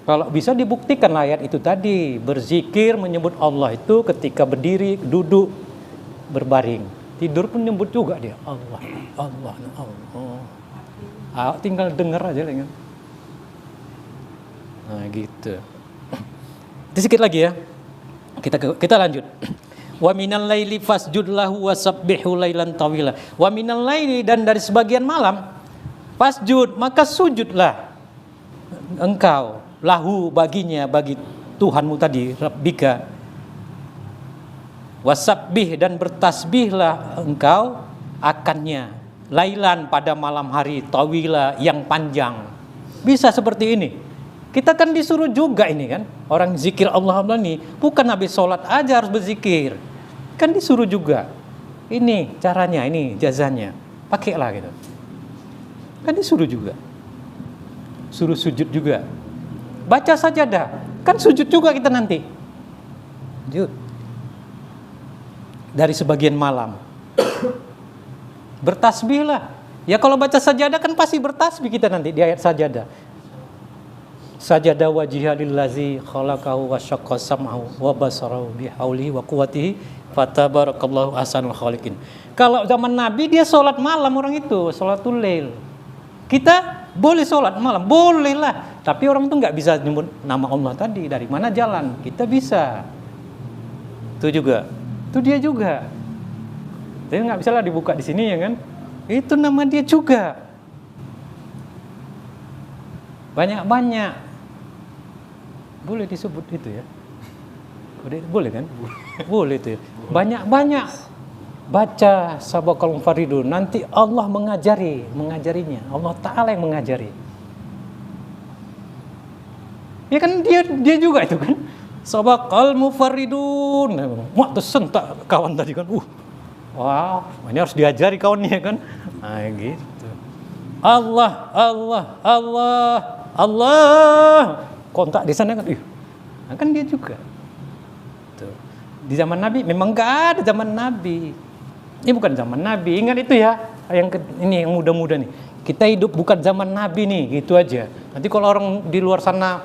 Kalau bisa dibuktikan ayat itu tadi, berzikir menyebut Allah itu ketika berdiri, duduk, berbaring. Tidur pun nyebut juga dia. Allah, Allah, Allah. Tinggal dengar aja lah. Nah gitu. Itu sedikit lagi ya. Kita lanjut. Wa minal laili fasjud lahu wasabbihu lailan tawila. Wa minal laili, dan dari sebagian malam fasjud, maka sujudlah engkau lahu baginya, bagi Tuhanmu tadi, Rabbika. Wasabbih, dan bertasbihlah engkau akannya, lailan pada malam hari, tawila yang panjang. Bisa seperti ini. Kita kan disuruh juga ini kan, orang zikir Allah ini bukan habis sholat aja harus berzikir, kan disuruh juga. Ini caranya, ini jazanya, pakailah gitu. Kan disuruh juga, suruh sujud juga, baca sajadah, kan sujud juga kita nanti. Sujud dari sebagian malam. Bertasbihlah. Ya kalau baca sajadah kan pasti bertasbih kita nanti di ayat sajadah. Sajada wajhiha lillazi khalaqahu wa syaqqa sam'ahu wa basarahu bihaulihi wa quwwatihi fatabarakallahu ahsanul khaliqin. Kalau zaman Nabi dia sholat malam orang itu, sholatul lail. Kita boleh sholat malam, boleh lah. Tapi orang itu nggak bisa nyebut nama Allah tadi. Dari mana jalan? Kita bisa. Itu juga. Itu dia juga. Jadi nggak bisa lah dibuka di sini ya kan? Itu nama dia juga. Banyak-banyak. Boleh disebut itu ya? Boleh kan? Boleh itu ya. Banyak-banyak baca sabaqal munfaridun, nanti Allah mengajarinya. Allah Ta'ala yang mengajari. Ya kan dia juga itu kan. Sabaqal munfaridun. Wah, tersentak kawan tadi kan. Wah, ini harus diajari kawannya kan. Nah, gitu. Allah, Allah, Allah, Allah. Kontak di sana kan, kan dia juga. Tuh. Di zaman Nabi memang nggak ada zaman Nabi. Ini bukan zaman Nabi. Ingat itu ya. Ini yang muda-muda nih. Kita hidup bukan zaman Nabi nih, gitu aja. Nanti kalau orang di luar sana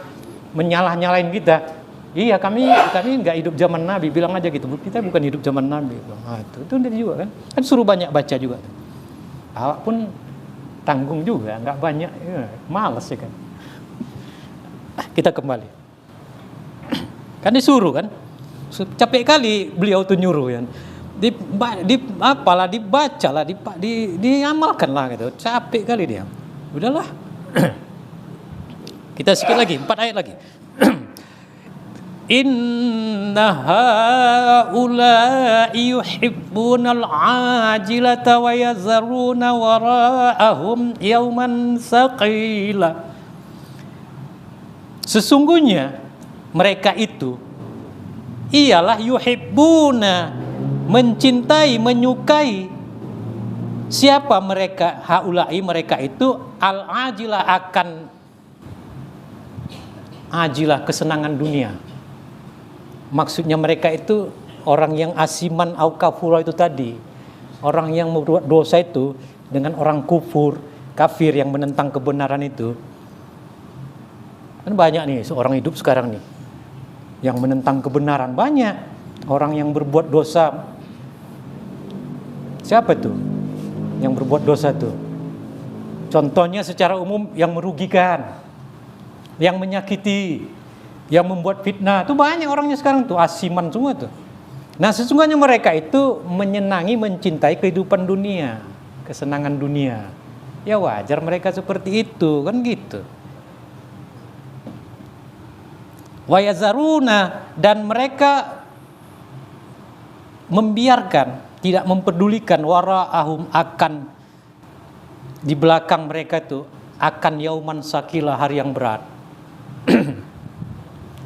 menyalah-nyalain kita, iya kami nggak hidup zaman Nabi. Bilang aja gitu. Kita bukan hidup zaman Nabi. Nah, itu dia juga kan. Kan suruh banyak baca juga. Awak pun tanggung juga, nggak banyak. Ya, malas ya kan. Kita kembali. Kan disuruh kan? Capek kali beliau tuh nyuruh ya. Dibacalah, diamalkanlah gitu. Capek kali dia. Udahlah. Kita sedikit lagi, 4 ayat lagi. Inna haula'i yuhibbunal ajilata wa yazaruna wara'ahum yawman saqila. Sesungguhnya mereka itu ialah yuhibbuna, mencintai, menyukai. Siapa mereka? Haulai, mereka itu al-ajilah, akan ajilah, kesenangan dunia. Maksudnya mereka itu orang yang asiman au kafura itu tadi. Orang yang membuat dosa itu dengan orang kafir yang menentang kebenaran itu. Kan banyak nih seorang hidup sekarang nih yang menentang kebenaran, banyak orang yang berbuat dosa. Siapa tuh yang berbuat dosa tuh? Contohnya secara umum yang merugikan, yang menyakiti, yang membuat fitnah, tuh banyak orangnya sekarang tuh, asiman semua tuh. Nah sesungguhnya mereka itu menyenangi, mencintai kehidupan dunia, kesenangan dunia. Ya wajar mereka seperti itu, kan gitu. Wayazaruna, dan mereka membiarkan, tidak mempedulikan, wara'ahum, akan di belakang mereka itu, akan yauman sakila, hari yang berat.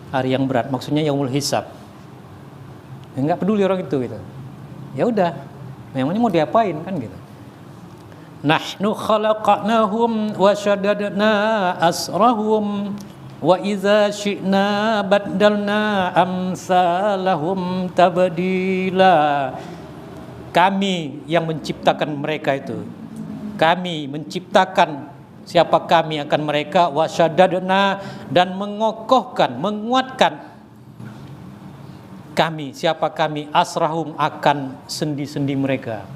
hari yang berat, maksudnya yaumul hisab. Enggak peduli orang itu gitu. Ya udah, memangnya mau diapain kan gitu. Nahnu khalaqnahum wa shaddadna asrahum wa idza syi'na baddalna amsalahum tabdila. Kami yang menciptakan mereka itu. Kami menciptakan, siapa kami akan mereka, wa syaddadna, dan mengokohkan, menguatkan kami, siapa kami, asrahum, akan sendi-sendi mereka.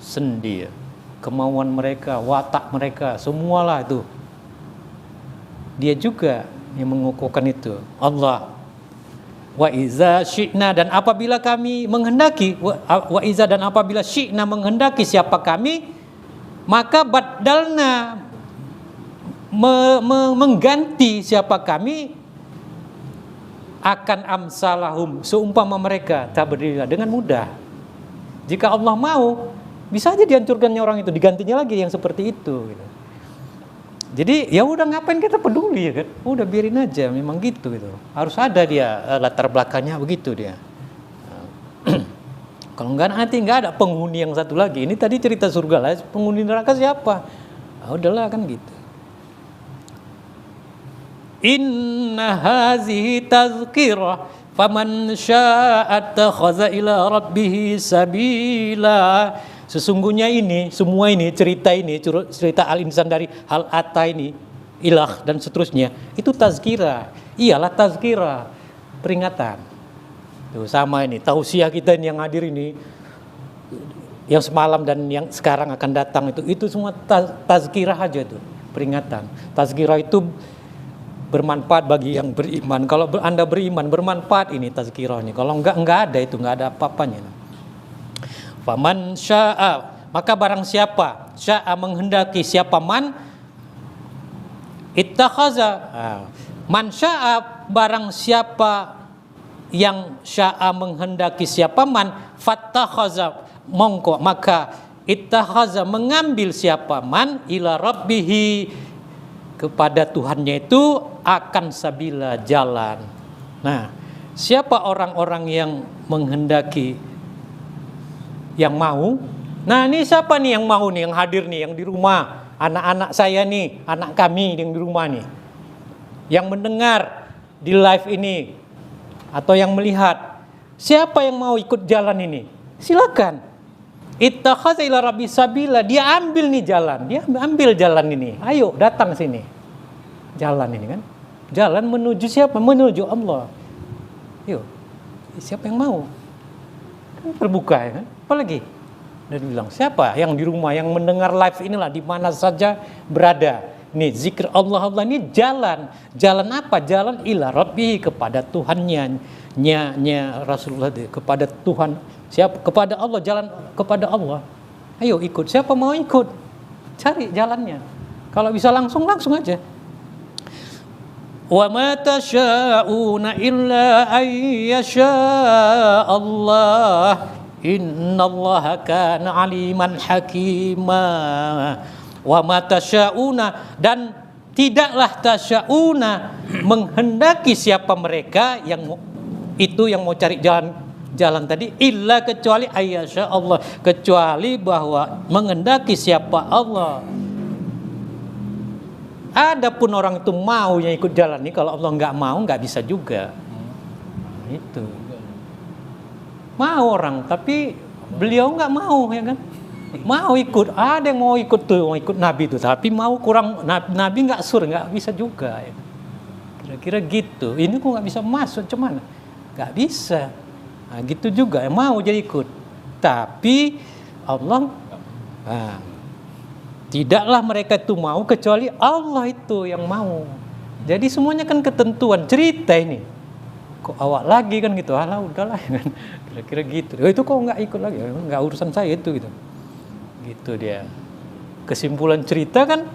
Sendi, kemauan mereka, watak mereka, semualah itu. Dia juga yang mengukuhkan itu, Allah. Wa iza syi'na, dan apabila kami menghendaki, wa iza, dan apabila syi'na, menghendaki siapa kami, maka baddalna, mengganti siapa kami, akan amsalahum, seumpama mereka, tabdila, dengan mudah. Jika Allah mau, bisa aja dihancurkannya orang itu, digantinya lagi yang seperti itu gitu. Jadi ya udah, ngapain kita peduli ya kan? Udah biarin aja, memang gitu gitu. Harus ada dia latar belakangnya begitu dia. Kalau enggak, nanti enggak ada penghuni yang satu lagi. Ini tadi cerita surga lah, penghuni neraka siapa? Udahlah kan gitu. Inna hazihi tazkirah faman syaa'a attakhadha ila rabbih sabila. Sesungguhnya ini, semua ini, cerita Al-Insan dari Hal Atta ini, Ilah dan seterusnya, itu tazkirah. Iyalah tazkirah, peringatan. Tuh sama ini, tausiah kita ini yang hadir ini, yang semalam dan yang sekarang akan datang itu semua tazkirah aja tuh, peringatan. Tazkirah itu bermanfaat bagi yang beriman. Kalau Anda beriman, bermanfaat ini tazkirahnya. Kalau enggak ada itu, enggak ada apa-apanya. Faman syaa, maka barang siapa, syaa menghendaki, siapa man, ittakhaza, man syaa, barang siapa yang syaa menghendaki, siapa man, fattakhaza, mongko, maka ittakhaza, mengambil siapa man, ila rabbihi, kepada Tuhannya itu, akan sabila, jalan. Nah, siapa orang-orang yang menghendaki, yang mau? Nah, ini siapa nih yang mau nih, yang hadir nih, yang di rumah, anak-anak saya nih, anak kami yang di rumah nih, yang mendengar di live ini atau yang melihat, siapa yang mau ikut jalan ini? Silakan. Ittakhadha ila rabbi sabila, dia ambil nih jalan, dia ambil jalan ini. Ayo datang sini. Jalan ini kan, jalan menuju siapa? Menuju Allah. Yuk, siapa yang mau? Kan terbuka ya kan? Apalagi? Dan bilang, siapa yang di rumah, yang mendengar live inilah, di mana saja berada. Nih, zikir Allah ini jalan. Jalan apa? Jalan ila rabbi, kepada Tuhannya. Nya Rasulullah, kepada Tuhan. Siapa? Kepada Allah, jalan kepada Allah. Ayo ikut. Siapa mau ikut? Cari jalannya. Kalau bisa langsung aja. Wa ma tasyauna illa ayyasha Allah. Innallaha kana aliman hakima. Wa ma tasyauna, dan tidaklah tasyauna, menghendaki siapa mereka yang itu, yang mau cari jalan tadi, illa, kecuali ayyasha Allah, kecuali bahwa menghendaki siapa Allah. Adapun orang itu mau yang ikut jalan ini, kalau Allah nggak mau, nggak bisa juga. Itu mau orang, tapi beliau nggak mau, ya kan? Mau ikut, ada yang mau ikut tuh, mau ikut Nabi itu, tapi mau kurang, Nabi nggak nggak bisa juga. Ya. Kira-kira gitu. Ini kok nggak bisa masuk, cuman nggak bisa. Nah, gitu juga, mau jadi ikut, tapi Allah, tidaklah mereka itu mau kecuali Allah itu yang mau. Jadi semuanya kan ketentuan cerita ini. Kok awak lagi kan gitu, alah udahlah kan. Kira-kira gitu. Itu kok nggak ikut lagi, nggak urusan saya itu gitu. Gitu dia. Kesimpulan cerita kan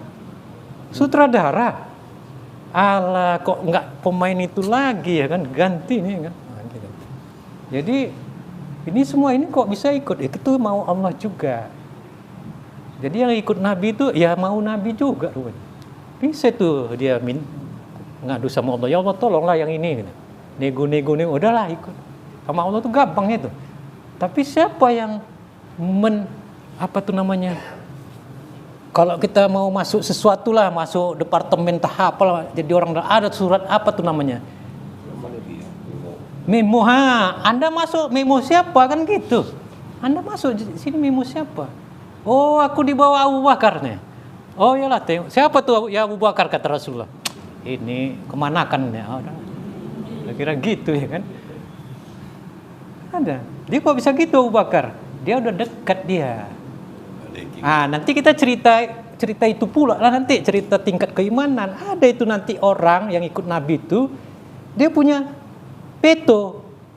sutradara. Alah kok nggak pemain itu lagi ya kan, ganti nih kan. Nah, gitu. Jadi ini semua ini kok bisa ikut, itu mau Allah juga. Jadi yang ikut Nabi itu ya mau Nabi juga rupanya. Bisa tuh dia ngadu sama Allah, ya Allah tolonglah yang ini gitu. Nego, udahlah ikut sama Allah tuh gampang itu. Tapi siapa yang kalau kita mau masuk sesuatu lah, masuk departemen tahap lah, jadi orang ada surat apa tuh namanya? Memo. Anda masuk memo siapa kan gitu? Anda masuk sini memo siapa? Oh, aku di bawah Abu Bakar nih. Oh iyalah, siapa tuh ya Abu Bakar kata Rasulullah? Ini kemanakan ya? Kira gitu ya kan? Ada. Dia kok bisa gitu Abu Bakar? Dia udah dekat dia. Nanti kita cerita itu pula lah nanti, cerita tingkat keimanan. Ada itu nanti orang yang ikut Nabi itu dia punya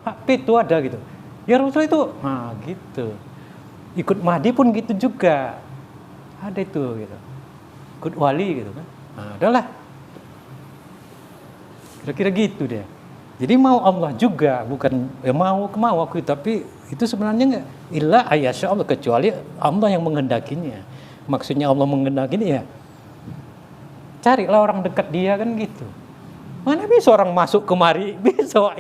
hak veto ada gitu. Ya Rasul itu, gitu. Ikut Mahdi pun gitu juga. Ada itu gitu. Ikut wali gitu kan. Udahlah. Kira-kira gitu dia. Jadi mau Allah juga, bukan mau aku, tapi itu sebenarnya enggak illa ayyasha Allah, kecuali Allah yang menghendakinya. Maksudnya Allah menghendakinya ya carilah orang dekat dia kan gitu. Mana bisa orang masuk kemari, bisa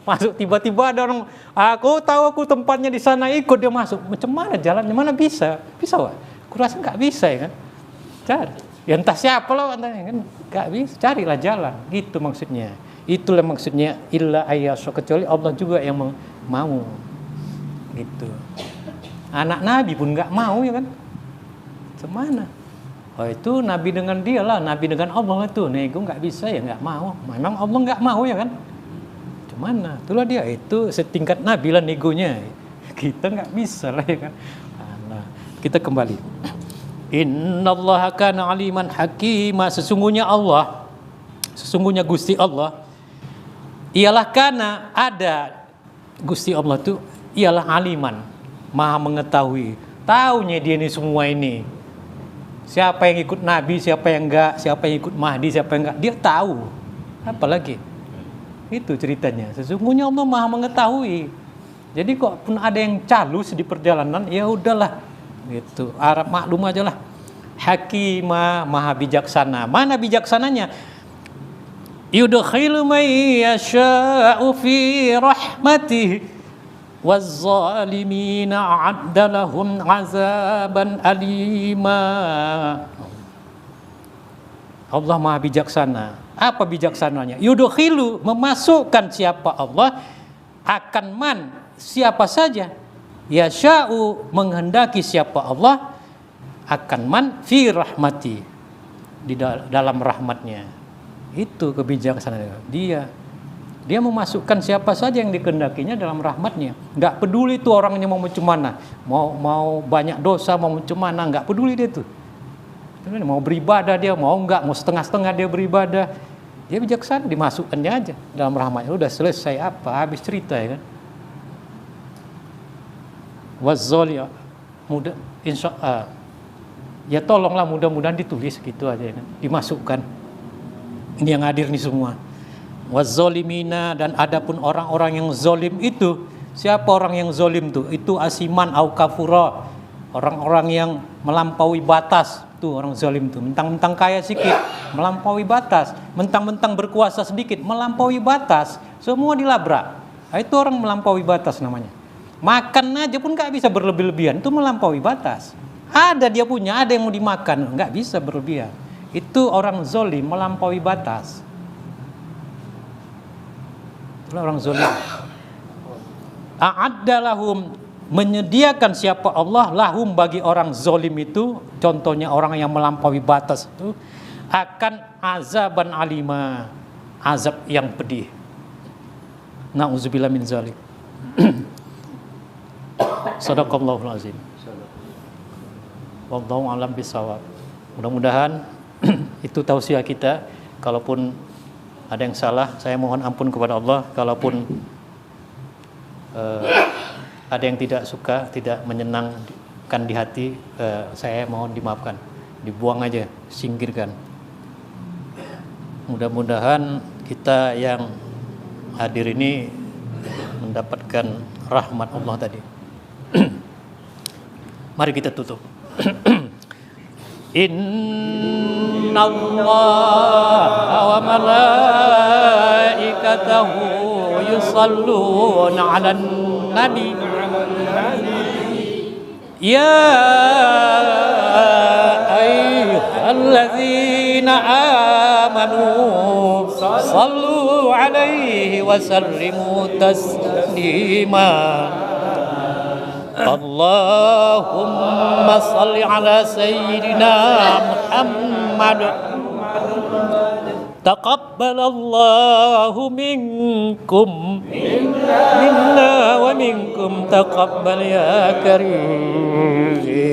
masuk tiba-tiba ada orang, aku tahu aku tempatnya di sana, ikut dia masuk. Macam mana jalannya? Mana bisa? Bisa Wak? Aku rasa enggak bisa ya kan. Cari. Ya entah siapa lah kan, enggak bisa. Carilah jalan, gitu maksudnya. Itulah maksudnya illa ayyasha, kecuali Allah juga yang mau. Gitu. Anak Nabi pun enggak mau ya kan. Semana? Oh itu Nabi dengan dia lah, Nabi dengan Allah itu. Nego enggak bisa ya enggak mau. Memang Allah enggak mau ya kan. Cuman itulah dia, itu setingkat Nabi lah negonya. Kita enggak bisa lah ya kan. Kita kembali. Innallaha kana aliman hakima, sesungguhnya Gusti Allah ialah karena ada Gusti Allah itu ialah aliman, maha mengetahui, taunya dia ini semua ini. Siapa yang ikut Nabi, siapa yang enggak, siapa yang ikut Mahdi, siapa yang enggak, dia tahu. Apalagi itu ceritanya. Sesungguhnya Allah maha mengetahui. Jadi kok pun ada yang calus di perjalanan, ya udahlah gitu. Arab maklum aja lah. Hakimah, maha bijaksana. Mana bijaksananya? Yudkhilu may yasha'u fi rahmatihi waz-zalimina a'adda lahum 'azaban alima. Allah maha bijaksana. Apa bijaksananya? Yudkhilu, memasukkan siapa Allah, akan siapa saja, yasha'u, menghendaki siapa Allah, akan fi rahmati, di dalam rahmatnya. Itu kebijaksanaan dia memasukkan siapa saja yang dikehendakinya dalam rahmatnya. Nggak peduli itu orangnya mau macam mana, mau banyak dosa, mau macam mana, nggak peduli dia tuh. Mau beribadah dia, mau setengah-setengah dia beribadah, dia bijaksana, dimasukkannya aja dalam rahmatnya. Udah selesai, habis cerita ya kan. Wazzoli mudah insyaallah. Ya tolonglah, mudah-mudahan ditulis gitu aja ya kan. Dimasukkan. Ini yang hadir nih semua. Wazzolimina, dan adapun orang-orang yang zolim itu, siapa orang yang zolim tuh? Itu asiman au kafura, orang-orang yang melampaui batas tuh, orang zolim tuh. Mentang-mentang kaya sedikit, melampaui batas. Mentang-mentang berkuasa sedikit, melampaui batas. Semua dilabrak. Itu orang melampaui batas namanya. Makan aja pun nggak bisa berlebih-lebihan, itu melampaui batas. Ada dia punya, ada yang mau dimakan, nggak bisa berlebihan. Itu orang zolim, melampaui batas. Itulah orang zolim. A'adda lahum, menyediakan siapa Allah, lahum, bagi orang zolim itu, contohnya orang yang melampaui batas itu, akan azaban alima, azab yang pedih. Na'udzubillah min zalik. Shadaqallahul azim. Wallahu a'lam bishawab. Mudah-mudahan itu tausiah kita. Kalaupun ada yang salah, saya mohon ampun kepada Allah. Kalaupun ada yang tidak suka, tidak menyenangkan di hati, saya mohon dimaafkan, dibuang aja, singkirkan. Mudah-mudahan kita yang hadir ini mendapatkan rahmat Allah tadi. Mari kita tutup. innallaha wa malaikatahu yusalluna 'alan nabi ya ayyuhalladzina amanu sallu 'alaihi wa sallimu taslima. Allahumma salli ala sayyidina Muhammad. Taqabbalallahu minkum minna wa minkum taqabbal ya karim.